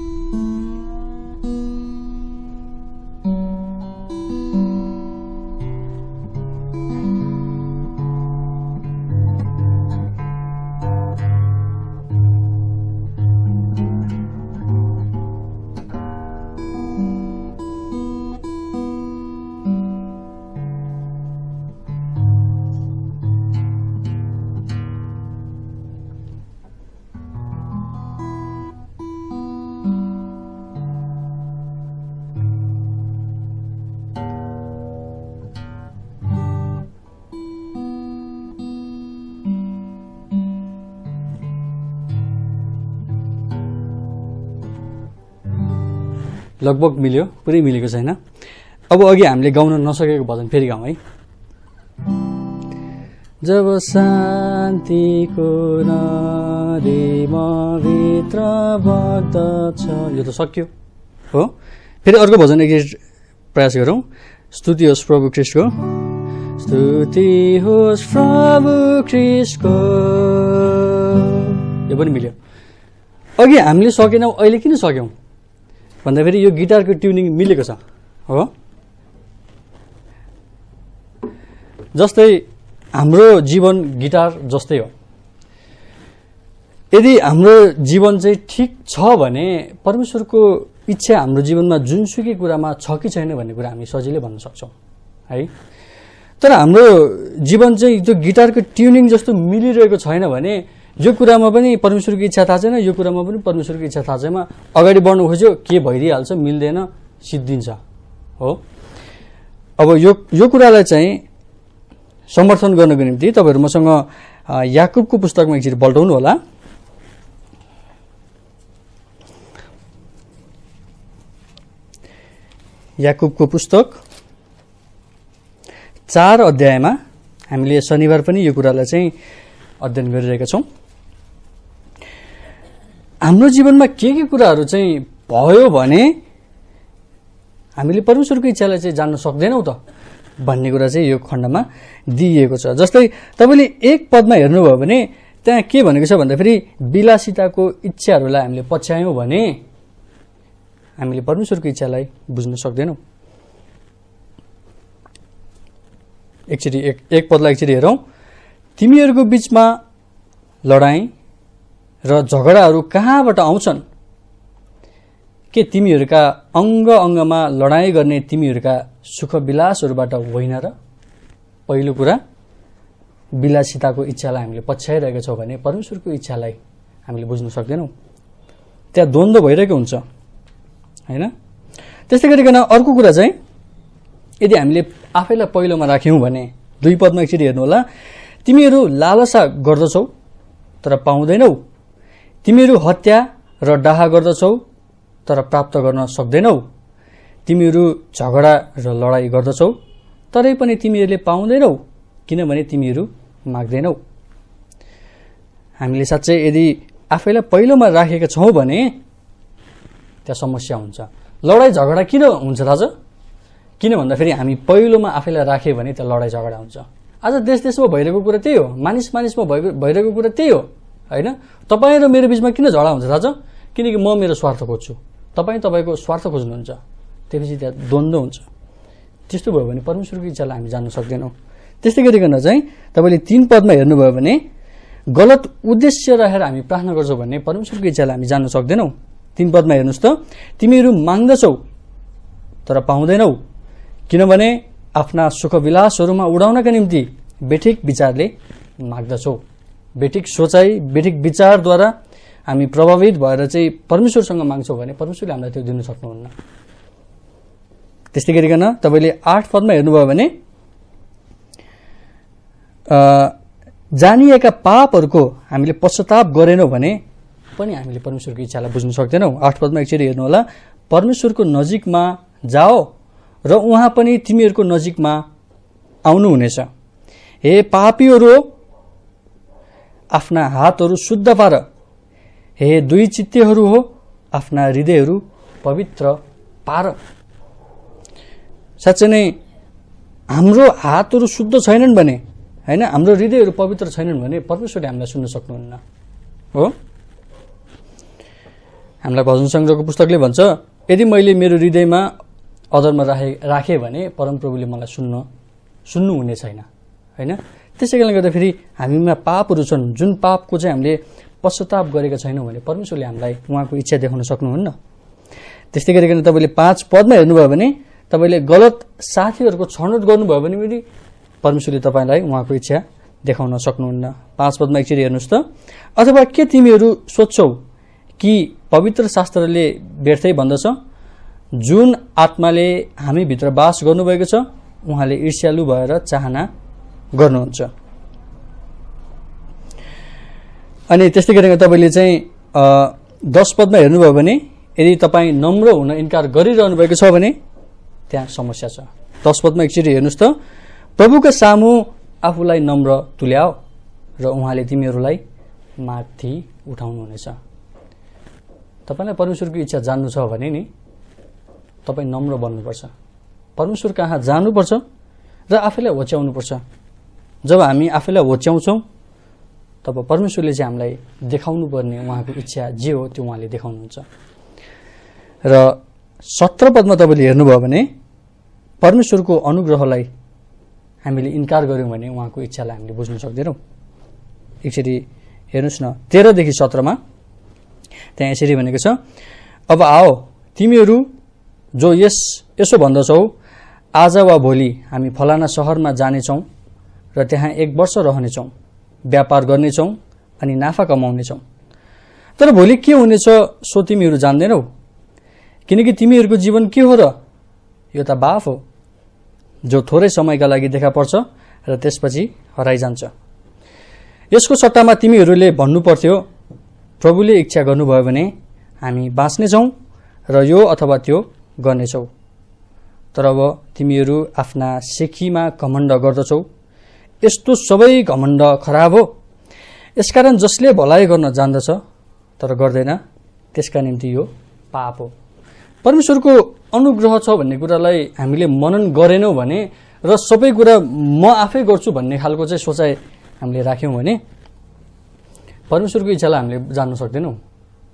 लगभग मिल्यो, पुरै मिलेको छैन। अब अघि हामीले गाउन नसकेको भजन फेरि गाउँ है। जब शान्तिको नदी म भित्र बग्दछ, यो त सक्यो हो। फेरि अर्को भजन एक प्रयास गरौँ। स्तुति होस् प्रभु ख्रीष्टको, स्तुति होस् प्रभु ख्रीष्टको, यो पनि मिल्यो। अघि हामीले सकेनौँ, अहिले किन सक्यौँ भन्दाखेरि यो गिटारको ट्युनिङ मिलेको छ हो। जस्तै हाम्रो जीवन गिटार जस्तै हो। यदि हाम्रो जीवन चाहिँ ठिक छ भने परमेश्वरको इच्छा हाम्रो जीवनमा जुनसुकै कुरामा छ कि छैन भन्ने कुरा हामी सजिलै भन्न सक्छौँ है। तर हाम्रो जीवन चाहिँ त्यो गिटारको ट्युनिङ जस्तो मिलिरहेको छैन भने यो कुरामा पनि परमेश्वरको इच्छा थाहा छैन, यो कुरामा पनि परमेश्वरको इच्छा थाहा छैन, अगाडि बढ्नु खोज्यो के भइदिइहाल्छ, मिल्दैन, सिद्धिन्छ हो। अब यो कुरालाई चाहिँ समर्थन गर्नको निम्ति तपाईहरु मसँग याकुबको पुस्तकमा एकचोटि पल्टाउनु होला। याकुबको पुस्तक 4 अध्यायमा हामीले शनिबार पनि यो कुरालाई चाहिँ अध्ययन गरिरहेका छौं। हाम्रो जीवनमा के कुराहरू चाहिँ भयो भने हामीले परमेश्वरको इच्छालाई चाहिँ जान्न सक्दैनौं त भन्ने कुरा चाहिँ यो खण्डमा दिइएको छ। जस्तै तपाईले एक पदमा हेर्नुभयो भने त्यहाँ के भनेको छ भन्दाखेरि विलासिताको इच्छाहरूलाई हामीले पछ्यायौं भने हामीले परमेश्वरको इच्छालाई बुझ्न सक्दैनौं। एकचोटि एक पदलाई एकचोटि हेरौं। तिमीहरूको बीचमा लडाई र झगडाहरू कहाँबाट आउँछन्? के तिमीहरूका अंग अंगमा लडाई गर्ने तिमीहरूका सुख विलासहरूबाट होइन र? पहिलो कुरा विलासिताको इच्छालाई हामीले पछ्याइरहेका छौं भने परमेश्वरको इच्छालाई हामीले बुझ्न सक्दैनौं। त्यहाँ द्वन्द्व भइरहेको हुन्छ हैन। त्यस्तै गरिकन अर्को कुरा चाहिँ यदि हामीले आफैलाई पहिलोमा राख्यौं भने 2 पदमा एकचोटि हेर्नु होला। तिमीहरू लालसा गर्दछौ तर पाउँदैनौ, तिमीहरू हत्या र डाहा गर्दछौ तर प्राप्त गर्न सक्दैनौ, तिमीहरू झगडा र लडाई गर्दछौ तरै पनि तिमीहरूले पाउँदैनौ किनभने तिमीहरू माग्दैनौ। हामीले साच्चै यदि आफैलाई पहिलोमा राखेका छौं भने त्यहाँ समस्या हुन्छ। लडाई झगडा किन हुन्छ थाहा छ? किन भन्दाखेरि हामी पहिलोमा आफैलाई राखे भने त्यहाँ लडाई झगडा हुन्छ। आज देशमा भइरहेको कुरा त्यही हो, मानिसमा भइरहेको कुरा त्यही हो हैन। तपाई र मेरो बीचमा किन झगडा हुन्छ थाहा छ? किनकि म मेरो स्वार्थ खोज्छु, तपाई तपाईको स्वार्थ खोज्नुहुन्छ, त्यसपछि त्यहाँ द्वन्द्व हुन्छ। त्यस्तो भयो भने परमेश्वरको इच्छालाई हामी जान्न सक्दैनौं। त्यस्तै गरिकन चाहिँ तपाईले 3 पदमा हेर्नुभयो भने गलत उद्देश्य राखेर हामी प्रार्थना गर्छौं भने परमेश्वरको इच्छालाई हामी जान्न सक्दैनौं। 3 पदमा हेर्नुस् त, तिमीहरू माग्दछौ तर पाउँदैनौ किनभने आफ्ना सुख विलासहरूमा उडाउनका निम्ति बेठिक विचारले माग्दछौ। बेठिक सोचाइ, बेठिक विचारद्वारा हामी प्रभावित भएर चाहिँ परमेश्वरसँग माग्छौं भने परमेश्वरले हामीलाई त्यो दिन सक्नुहुन्न। त्यस्तै गरिकन तपाईले 8 पदमा हेर्नुभयो भने जानिएका पापहरूको हामीले पश्चाताप गरेनौं भने पनि हामीले परमेश्वरको इच्छालाई बुझ्न सक्दैनौं। 8 पदमा एकचोटि हेर्नु होला। परमेश्वरको नजिकमा जाओ र उहाँ पनि तिमीहरूको नजिकमा आउनु हुनेछ। हे पापीहरू, आफ्ना हातहरू शुद्ध पार। हे दुई चित्तेहरू हो, आफ्ना हृदयहरू पवित्र पार। साच्चै नै हाम्रो हातहरू शुद्ध छैनन् भने हैन, हाम्रो हृदयहरू पवित्र छैनन् भने परमेश्वरले हामीलाई सुन्न सक्नुहुन्न हो। हामीलाई भजन संग्रहको पुस्तकले भन्छ, यदि मैले मेरो हृदयमा अधर्म राखे भने परमप्रभुले मलाई सुन्नु हुने छैन हैन। त्यसैकारणले गर्दा फेरि हामीमा पापहरू छन्, जुन पापको चाहिँ हामीले पश्चाताप गरेका छैनौं भने परमेश्वरले हामीलाई उहाँको इच्छा देखाउन सक्नुहुन्न। त्यस्तै गरिकन तपाईले 5 पदमा हेर्नुभयो भने तपाईले गलत साथीहरूको छनौट गर्नुभयो भने पनि परमेश्वरले तपाईलाई उहाँको इच्छा देखाउन सक्नुहुन्न। 5 पदमा एकचोटि हेर्नुस् त, अथवा के तिमीहरू सोच्छौ कि पवित्र शास्त्रले व्यर्थै भन्दछ? जुन आत्माले हामी भित्र बास गर्नुभएको छ उहाँले ईर्ष्यालु भएर चाहना गर्नुहुन्छ। अनि त्यस्तै गरेर तपाईले चाहिँ 10 पदमा हेर्नुभयो भने यदि तपाई नम्र हुन इन्कार गरिरहनु भएको छ भने त्यहाँ समस्या छ। 10 पदमा एकचोटि हेर्नुस् त, प्रभुका सामु आफूलाई नम्र तुल्याओ र उहाँले तिमीहरूलाई माथि उठाउनु हुनेछ। तपाईलाई परमेश्वरको इच्छा जान्नु छ भने नि तपाई नम्र बन्नुपर्छ, परमेश्वर कहाँ जानुपर्छ र आफैलाई होच्याउनुपर्छ। जब हामी आफैलाई होच्याउँछौं तब परमेश्वरले चाहिँ हामीलाई देखाउनु पर्ने उहाँको इच्छा जे हो त्यो उहाँले देखाउनुहुन्छ। र 17 पदमा तपाईले हेर्नुभयो भने परमेश्वरको अनुग्रहलाई हामीले इन्कार गर्यौं भने उहाँको इच्छालाई हामीले बुझ्न सक्दैनौं। एकचोटि हेर्नुहोस् न 13 देखि 17 मा त्यहाँ यसरी भनेको छ, अब आओ तिमीहरू जो यसो भन्दछौ, आज वा भोलि हामी फलाना शहरमा जानेछौँ र त्यहाँ 1 वर्ष रहनेछौँ, व्यापार गर्नेछौँ अनि नाफा कमाउनेछौँ। तर भोलि के हुनेछ सो तिमीहरू जान्दैनौ, किनकि तिमीहरूको जीवन के हो र? यो त बाफ हो जो थोरै समयका लागि देखा पर्छ र त्यसपछि हराइजान्छ। यसको सट्टामा तिमीहरूले भन्नु पर्थ्यो, प्रभुले इच्छा गर्नुभयो भने हामी बाँच्नेछौँ र यो अथवा त्यो गर्नेछौ। तर अब तिमीहरू आफ्ना सेखीमा घमण्ड गर्दछौ। यस्तो सबै घमण्ड खराब हो। यसकारण जसले भलाइ गर्न जान्दछ तर गर्दैन, त्यसका निम्ति यो पाप हो। परमेश्वरको अनुग्रह छ भन्ने कुरालाई हामीले मनन गरेनौं भने र सबै कुरा म आफै गर्छु भन्ने खालको चाहिँ सोचाइ हामीले राख्यौं भने परमेश्वरको इच्छालाई हामीले जान्न सक्दैनौं।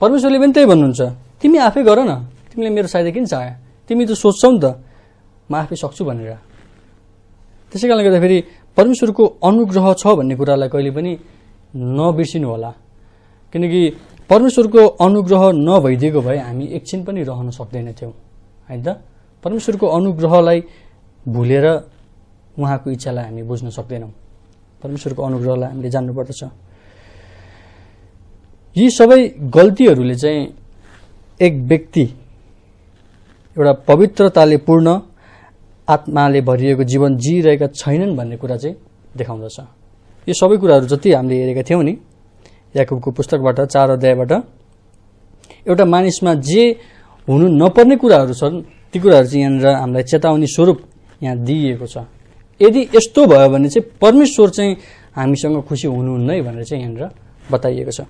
परमेश्वरले पनि त्यही भन्नुहुन्छ, तिमी आफै गर न, तिमीले मेरो सहायता किन चाह्यो? तिमी त सोच्छौ नि त म आफै सक्छु भनेर। त्यसैकारणले गर्दाखेरि परमेश्वरको अनुग्रह छ भन्ने कुरालाई कहिले पनि नबिर्सिनु होला, किनकि परमेश्वरको अनुग्रह नभइदिएको भए हामी एकछिन पनि रहन सक्दैनथ्यौं, हैन त? परमेश्वरको अनुग्रहलाई भुलेर उहाँको इच्छालाई हामी बुझ्न सक्दैनौं। परमेश्वरको अनुग्रहलाई हामीले जान्नुपर्दछ। यी सबै गल्तीहरूले चाहिँ एक व्यक्ति एउटा पवित्रताले पूर्ण आत्माले भरिएको जीवन जिइरहेका छैनन् भन्ने कुरा चाहिँ देखाउँदछ। यो सबै कुराहरू जति हामीले हेरेका थियौं नि याकुबको पुस्तकबाट 4 अध्यायबाट, एउटा मानिसमा जे हुनु नपर्ने कुराहरू छन् ती कुराहरू चाहिँ यहाँनिर हामीलाई चेतावनी स्वरूप यहाँ दिइएको छ। यदि यस्तो भयो भने चाहिँ परमेश्वर चाहिँ हामीसँग खुसी हुनुहुन्न है भनेर चाहिँ यहाँनिर बताइएको छ।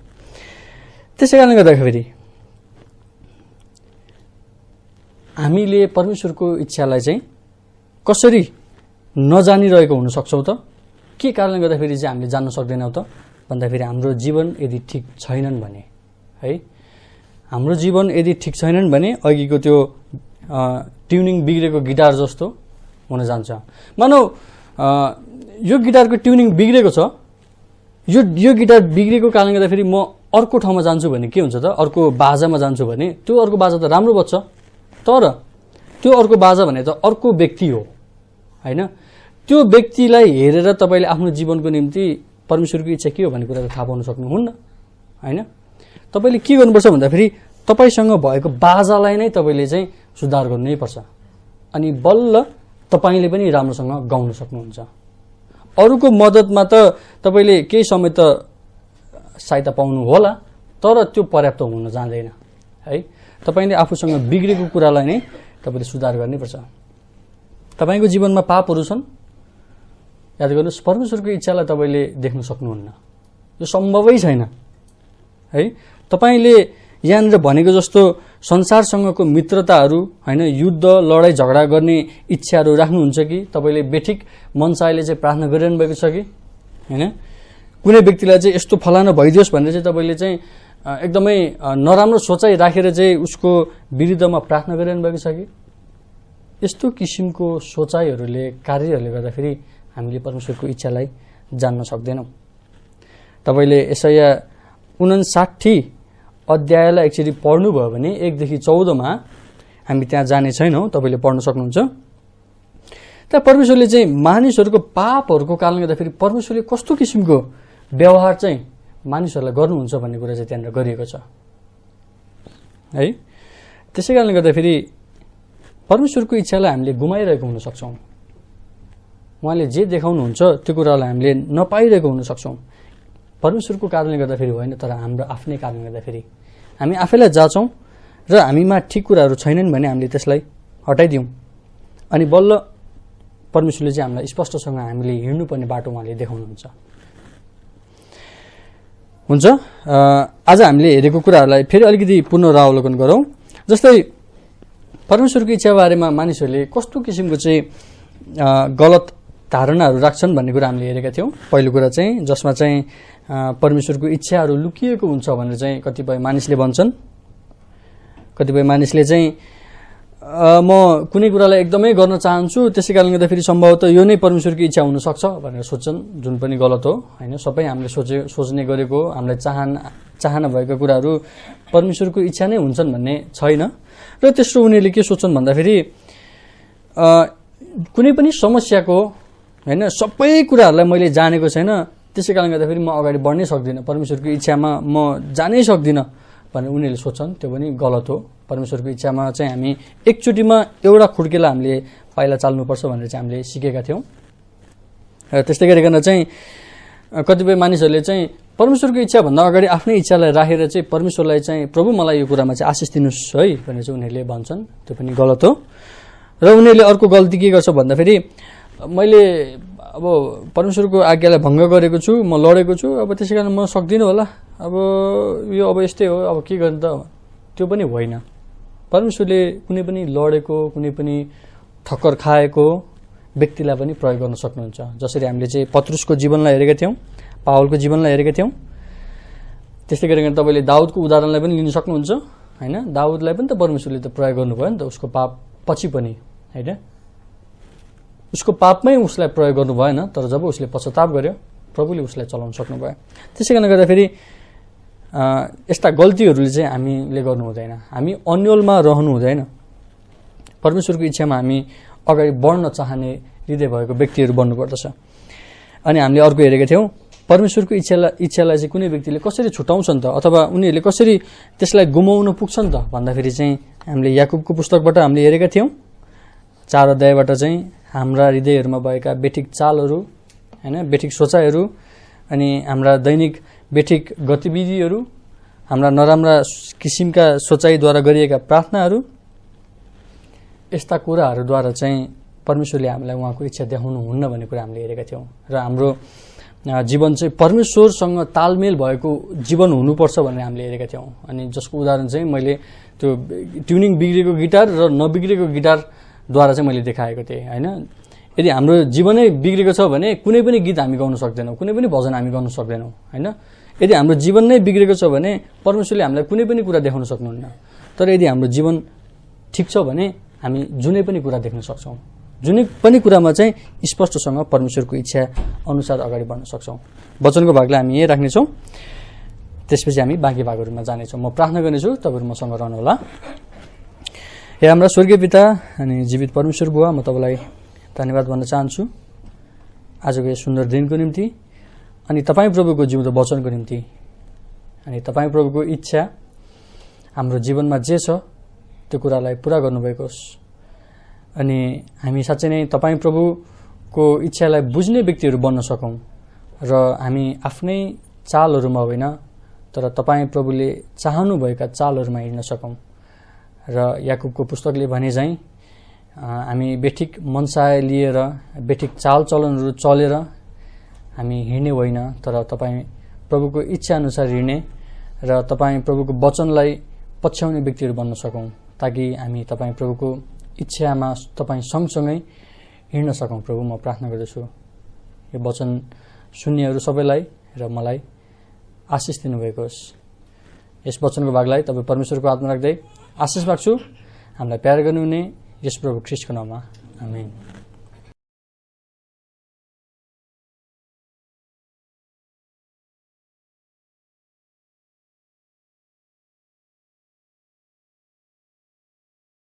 त्यसैकारणले गर्दाखेरि हामीले परमेश्वरको इच्छालाई चाहिँ कसरी नजानिरहेको हुन सक्छौं त? के कारणले गर्दाखेरि चाहिँ हामीले जान्न सक्दैनौं त भन्दाखेरि हाम्रो जीवन यदि ठिक छैनन् भने, है, हाम्रो जीवन यदि ठिक छैनन् भने अघिको त्यो ट्युनिङ बिग्रेको गिटार जस्तो हुन जान्छ। मानौ यो गिटारको ट्युनिङ बिग्रेको छ, यो गिटार बिग्रेको कारणले गर्दाखेरि म अर्को ठाउँमा जान्छु भने के हुन्छ त? अर्को बाजामा जान्छु भने त्यो अर्को बाजा त राम्रो बज्छ, तर त्यो अर्को बाजा भने त अर्को व्यक्ति हो, हैन? त्यो व्यक्तिलाई हेरेर तपाईले आफ्नो जीवनको निम्ति परमेश्वरको इच्छा के हो भन्ने कुरा थाहा पाउन सक्नुहुन्न, हैन? तपाईले के गर्नुपर्छ भन्दाखेरि तपाईसँग भएको बाजालाई नै तपाईले चाहिँ सुधार गर्नै पर्छ, अनि बल्ल तपाईले पनि राम्रोसँग गाउन सक्नुहुन्छ। अरूको मद्दतमा त तपाईले केही समय त सहायता पाउनु होला, तर त्यो पर्याप्त हुन जाँदैन, है? तपाईले आफूसँग बिग्रेको कुरालाई नै तपाईले सुधार गर्नुपर्छ। तपाईको जीवनमा पापहरू छन्, याद गर्नुहोस्, परमेश्वरको इच्छालाई तपाईले देख्न सक्नुहुन्न, यो सम्भवै छैन, है? तपाईले यहाँनिर भनेको जस्तो संसारसँगको मित्रताहरू, हैन, युद्ध लडाई झगडा गर्ने इच्छाहरू राख्नुहुन्छ कि? तपाईले बेठिक मनसायले चाहिँ प्रार्थना गरिरहनु भएको छ कि? हैन? कुनै व्यक्तिलाई चाहिँ यस्तो फलाना भइदियोस् भनेर चाहिँ तपाईले चाहिँ एकदमै नराम्रो सोचाइ राखेर चाहिँ उसको विरुद्धमा प्रार्थना गरिरहनु भएको छ कि? यस्तो किसिमको सोचाइहरूले, कार्यहरूले गर्दाखेरि हामीले परमेश्वरको इच्छालाई जान्न सक्दैनौं। तपाईले यसैया 59 अध्यायलाई एकचोटि पढ्नुभयो भने 1 देखि 14 मा हामी त्यहाँ जाने छैनौं, तपाईले पढ्न सक्नुहुन्छ। त्यहाँ परमेश्वरले चाहिँ मानिसहरूको पापहरूको कारणले गर्दाखेरि परमेश्वरले कस्तो किसिमको व्यवहार चाहिँ मानिसहरूलाई गर्नुहुन्छ भन्ने कुरा चाहिँ त्यहाँ गरिएको छ, है? त्यसैकारणले गर्दाखेरि परमेश्वरको इच्छालाई हामीले गुमाइरहेको हुन सक्छौं। उहाँले जे देखाउनुहुन्छ त्यो कुरालाई हामीले नपाइरहेको हुन सक्छौं। परमेश्वरको कारणले गर्दाखेरि होइन, तर हाम्रो आफ्नै कारणले गर्दाखेरि हामी आफैलाई जाँचौं र हामीमा ठिक कुराहरू छैनन् भने हामीले त्यसलाई हटाइदियौं, अनि बल्ल परमेश्वरले चाहिँ हामीलाई स्पष्टसँग हामीले हिँड्नुपर्ने बाटो उहाँले देखाउनुहुन्छ। हुन्छ, आज हामीले हेरेको कुराहरूलाई फेरि अलिकति पुनरावलोकन गरौं। जस्तै परमेश्वरको इच्छा बारेमा मानिसहरूले कस्तो किसिमको चाहिँ गलत धारणाहरू राख्छन् भन्ने कुरा हामीले हेरेका थियौं। पहिलो कुरा चाहिँ जसमा चाहिँ परमेश्वरको इच्छाहरू लुकिएको हुन्छ भनेर चाहिँ कतिपय मानिसले भन्छन्। कतिपय मानिसले चाहिँ म कुनै कुरालाई एकदमै गर्न चाहन्छु, त्यसै कारणले गर्दाखेरि सम्भवतः यो नै परमेश्वरको इच्छा हुनसक्छ भनेर सोच्छन्, जुन पनि गलत हो होइन। सबै हामीले सोच्ने गरेको हामीलाई चाहना भएका कुराहरू परमेश्वरको इच्छा नै हुन्छन् भन्ने छैन। र तेस्रो उनीहरूले के सोच्छन् भन्दाखेरि कुनै पनि समस्याको होइन सबै कुराहरूलाई मैले जानेको छैन, त्यसै कारणले गर्दाखेरि म अगाडि बढ्नै सक्दिनँ, परमेश्वरको इच्छामा म जानै सक्दिनँ भनेर उनीहरूले सोच्छन्। त्यो पनि गलत हो। परमेश्वरको इच्छामा चाहिँ हामी एकचोटिमा एउटा खुड्केला हामीले पाइला चाल्नुपर्छ भनेर चाहिँ हामीले सिकेका थियौँ। र त्यस्तै गरिकन चाहिँ कतिपय मानिसहरूले चाहिँ परमेश्वरको इच्छाभन्दा अगाडि आफ्नै इच्छालाई राखेर चाहिँ परमेश्वरलाई चाहिँ प्रभु मलाई यो कुरामा चाहिँ आशिष दिनुहोस् है भनेर चाहिँ उनीहरूले भन्छन्। त्यो पनि गलत हो। र उनीहरूले अर्को गल्ती के गर्छ भन्दाखेरि मैले अब परमेश्वरको आज्ञालाई भङ्ग गरेको छु, म लडेको छु, अब त्यसै कारण म सक्दिनँ होला, अब यो अब यस्तै हो, अब के गर्ने त। त्यो पनि होइन। परमेश्वरले कुनै पनि लडेको, कुनै पनि ठक्कर खाएको व्यक्तिलाई पनि प्रयोग गर्न सक्नुहुन्छ। जसरी हामीले चाहिँ पत्रुसको जीवनलाई हेरेका थियौँ, पावलको जीवनलाई हेरेका थियौँ, त्यस्तै गरिकन तपाईँले दाउदको उदाहरणलाई पनि लिन सक्नुहुन्छ होइन। दाउदलाई पनि त परमेश्वरले त प्रयोग गर्नुभयो नि त, उसको पाप पछि पनि होइन। उसको पापमै उसलाई प्रयोग गर्नु भएन, तर जब उसले पश्चाताप गर्यो प्रभुले उसलाई चलाउन सक्नुभयो। त्यसै कारणले गर्दाखेरि यस्ता गल्तीहरूले चाहिँ हामीले गर्नु हुँदैन। हामी अन्योलमा रहनु हुँदैन। परमेश्वरको इच्छामा हामी अगाडि बढ्न चाहने हृदय भएको व्यक्तिहरू बन्नुपर्दछ। अनि हामीले अर्को हेरेका थियौँ, परमेश्वरको इच्छालाई चाहिँ कुनै व्यक्तिले कसरी छुटाउँछन् त, अथवा उनीहरूले कसरी त्यसलाई गुमाउन पुग्छन् त भन्दाखेरि चाहिँ हामीले याकुबको पुस्तकबाट हामीले हेरेका थियौँ। 4 अध्यायबाट चाहिँ हाम्रा हृदयहरूमा भएका बेठिक चालहरू होइन, बेठिक सोचाइहरू, अनि हाम्रा दैनिक बेठिक गतिविधिहरू, हाम्रा नराम्रा किसिमका सोचाइद्वारा गरिएका प्रार्थनाहरू, यस्ता कुराहरूद्वारा चाहिँ परमेश्वरले हामीलाई उहाँको इच्छा देखाउनुहुन्न भन्ने कुरा हामीले हेरेका थियौँ। र हाम्रो जीवन चाहिँ परमेश्वरसँग तालमेल भएको जीवन हुनुपर्छ भनेर हामीले हेरेका थियौँ। अनि जसको उदाहरण चाहिँ मैले त्यो ट्युनिङ बिग्रेको गिटार र नबिग्रेको गिटारद्वारा चाहिँ मैले देखाएको थिएँ होइन। यदि हाम्रो जीवनै बिग्रेको छ भने कुनै पनि गीत हामी गाउन सक्दैनौँ, कुनै पनि भजन हामी गाउन सक्दैनौँ होइन। यदि हाम्रो जीवन नै बिग्रेको छ भने परमेश्वरले हामीलाई कुनै पनि कुरा देखाउन सक्नुहुन्न। तर यदि हाम्रो जीवन ठिक छ भने हामी जुनै पनि कुरा देख्न सक्छौँ, जुनै पनि कुरामा चाहिँ स्पष्टसँग परमेश्वरको इच्छा अनुसार अगाडि बढ्न सक्छौँ। वचनको भागलाई हामी यहीँ राख्नेछौँ, त्यसपछि हामी बाँकी भागहरूमा जानेछौँ। म प्रार्थना गर्नेछु, तपाईँहरू मसँग रहनुहोला। हे हाम्रा स्वर्गीय पिता अनि जीवित परमेश्वर बुवा, म तपाईँलाई धन्यवाद भन्न चाहन्छु आजको यो सुन्दर दिनको निम्ति, अनि तपाईँ प्रभुको जिउँदो वचनको निम्ति। अनि तपाईँ प्रभुको इच्छा हाम्रो जीवनमा जे छ त्यो कुरालाई पुरा गर्नुभएको होस्। अनि हामी साँच्चै नै तपाईँ प्रभुको इच्छालाई बुझ्ने व्यक्तिहरू बन्न सकौँ र हामी आफ्नै चालहरूमा होइन तर तपाईँ प्रभुले चाहनुभएका चालहरूमा हिँड्न सकौँ। र याकुबको पुस्तकले भने चाहिँ हामी बेठिक मनसाय लिएर बेठिक चालचलनहरू चलेर हामी हिँड्ने होइन, तर तपाईँ प्रभुको इच्छा अनुसार हिँड्ने र तपाईँ प्रभुको वचनलाई पछ्याउने व्यक्तिहरू बन्न सकौँ, ताकि हामी तपाईँ प्रभुको इच्छामा तपाईँ सँगसँगै हिँड्न सकौँ। प्रभु, म प्रार्थना गर्दछु यो वचन सुन्नेहरू सबैलाई र मलाई आशिष दिनुभएको होस्। यस वचनको भागलाई तपाईँ परमेश्वरको आत्मा राख्दै आशिष माग्छु। हामीलाई प्यार गर्नुहुने यस प्रभु ख्रीष्टको नाममा, आमेन।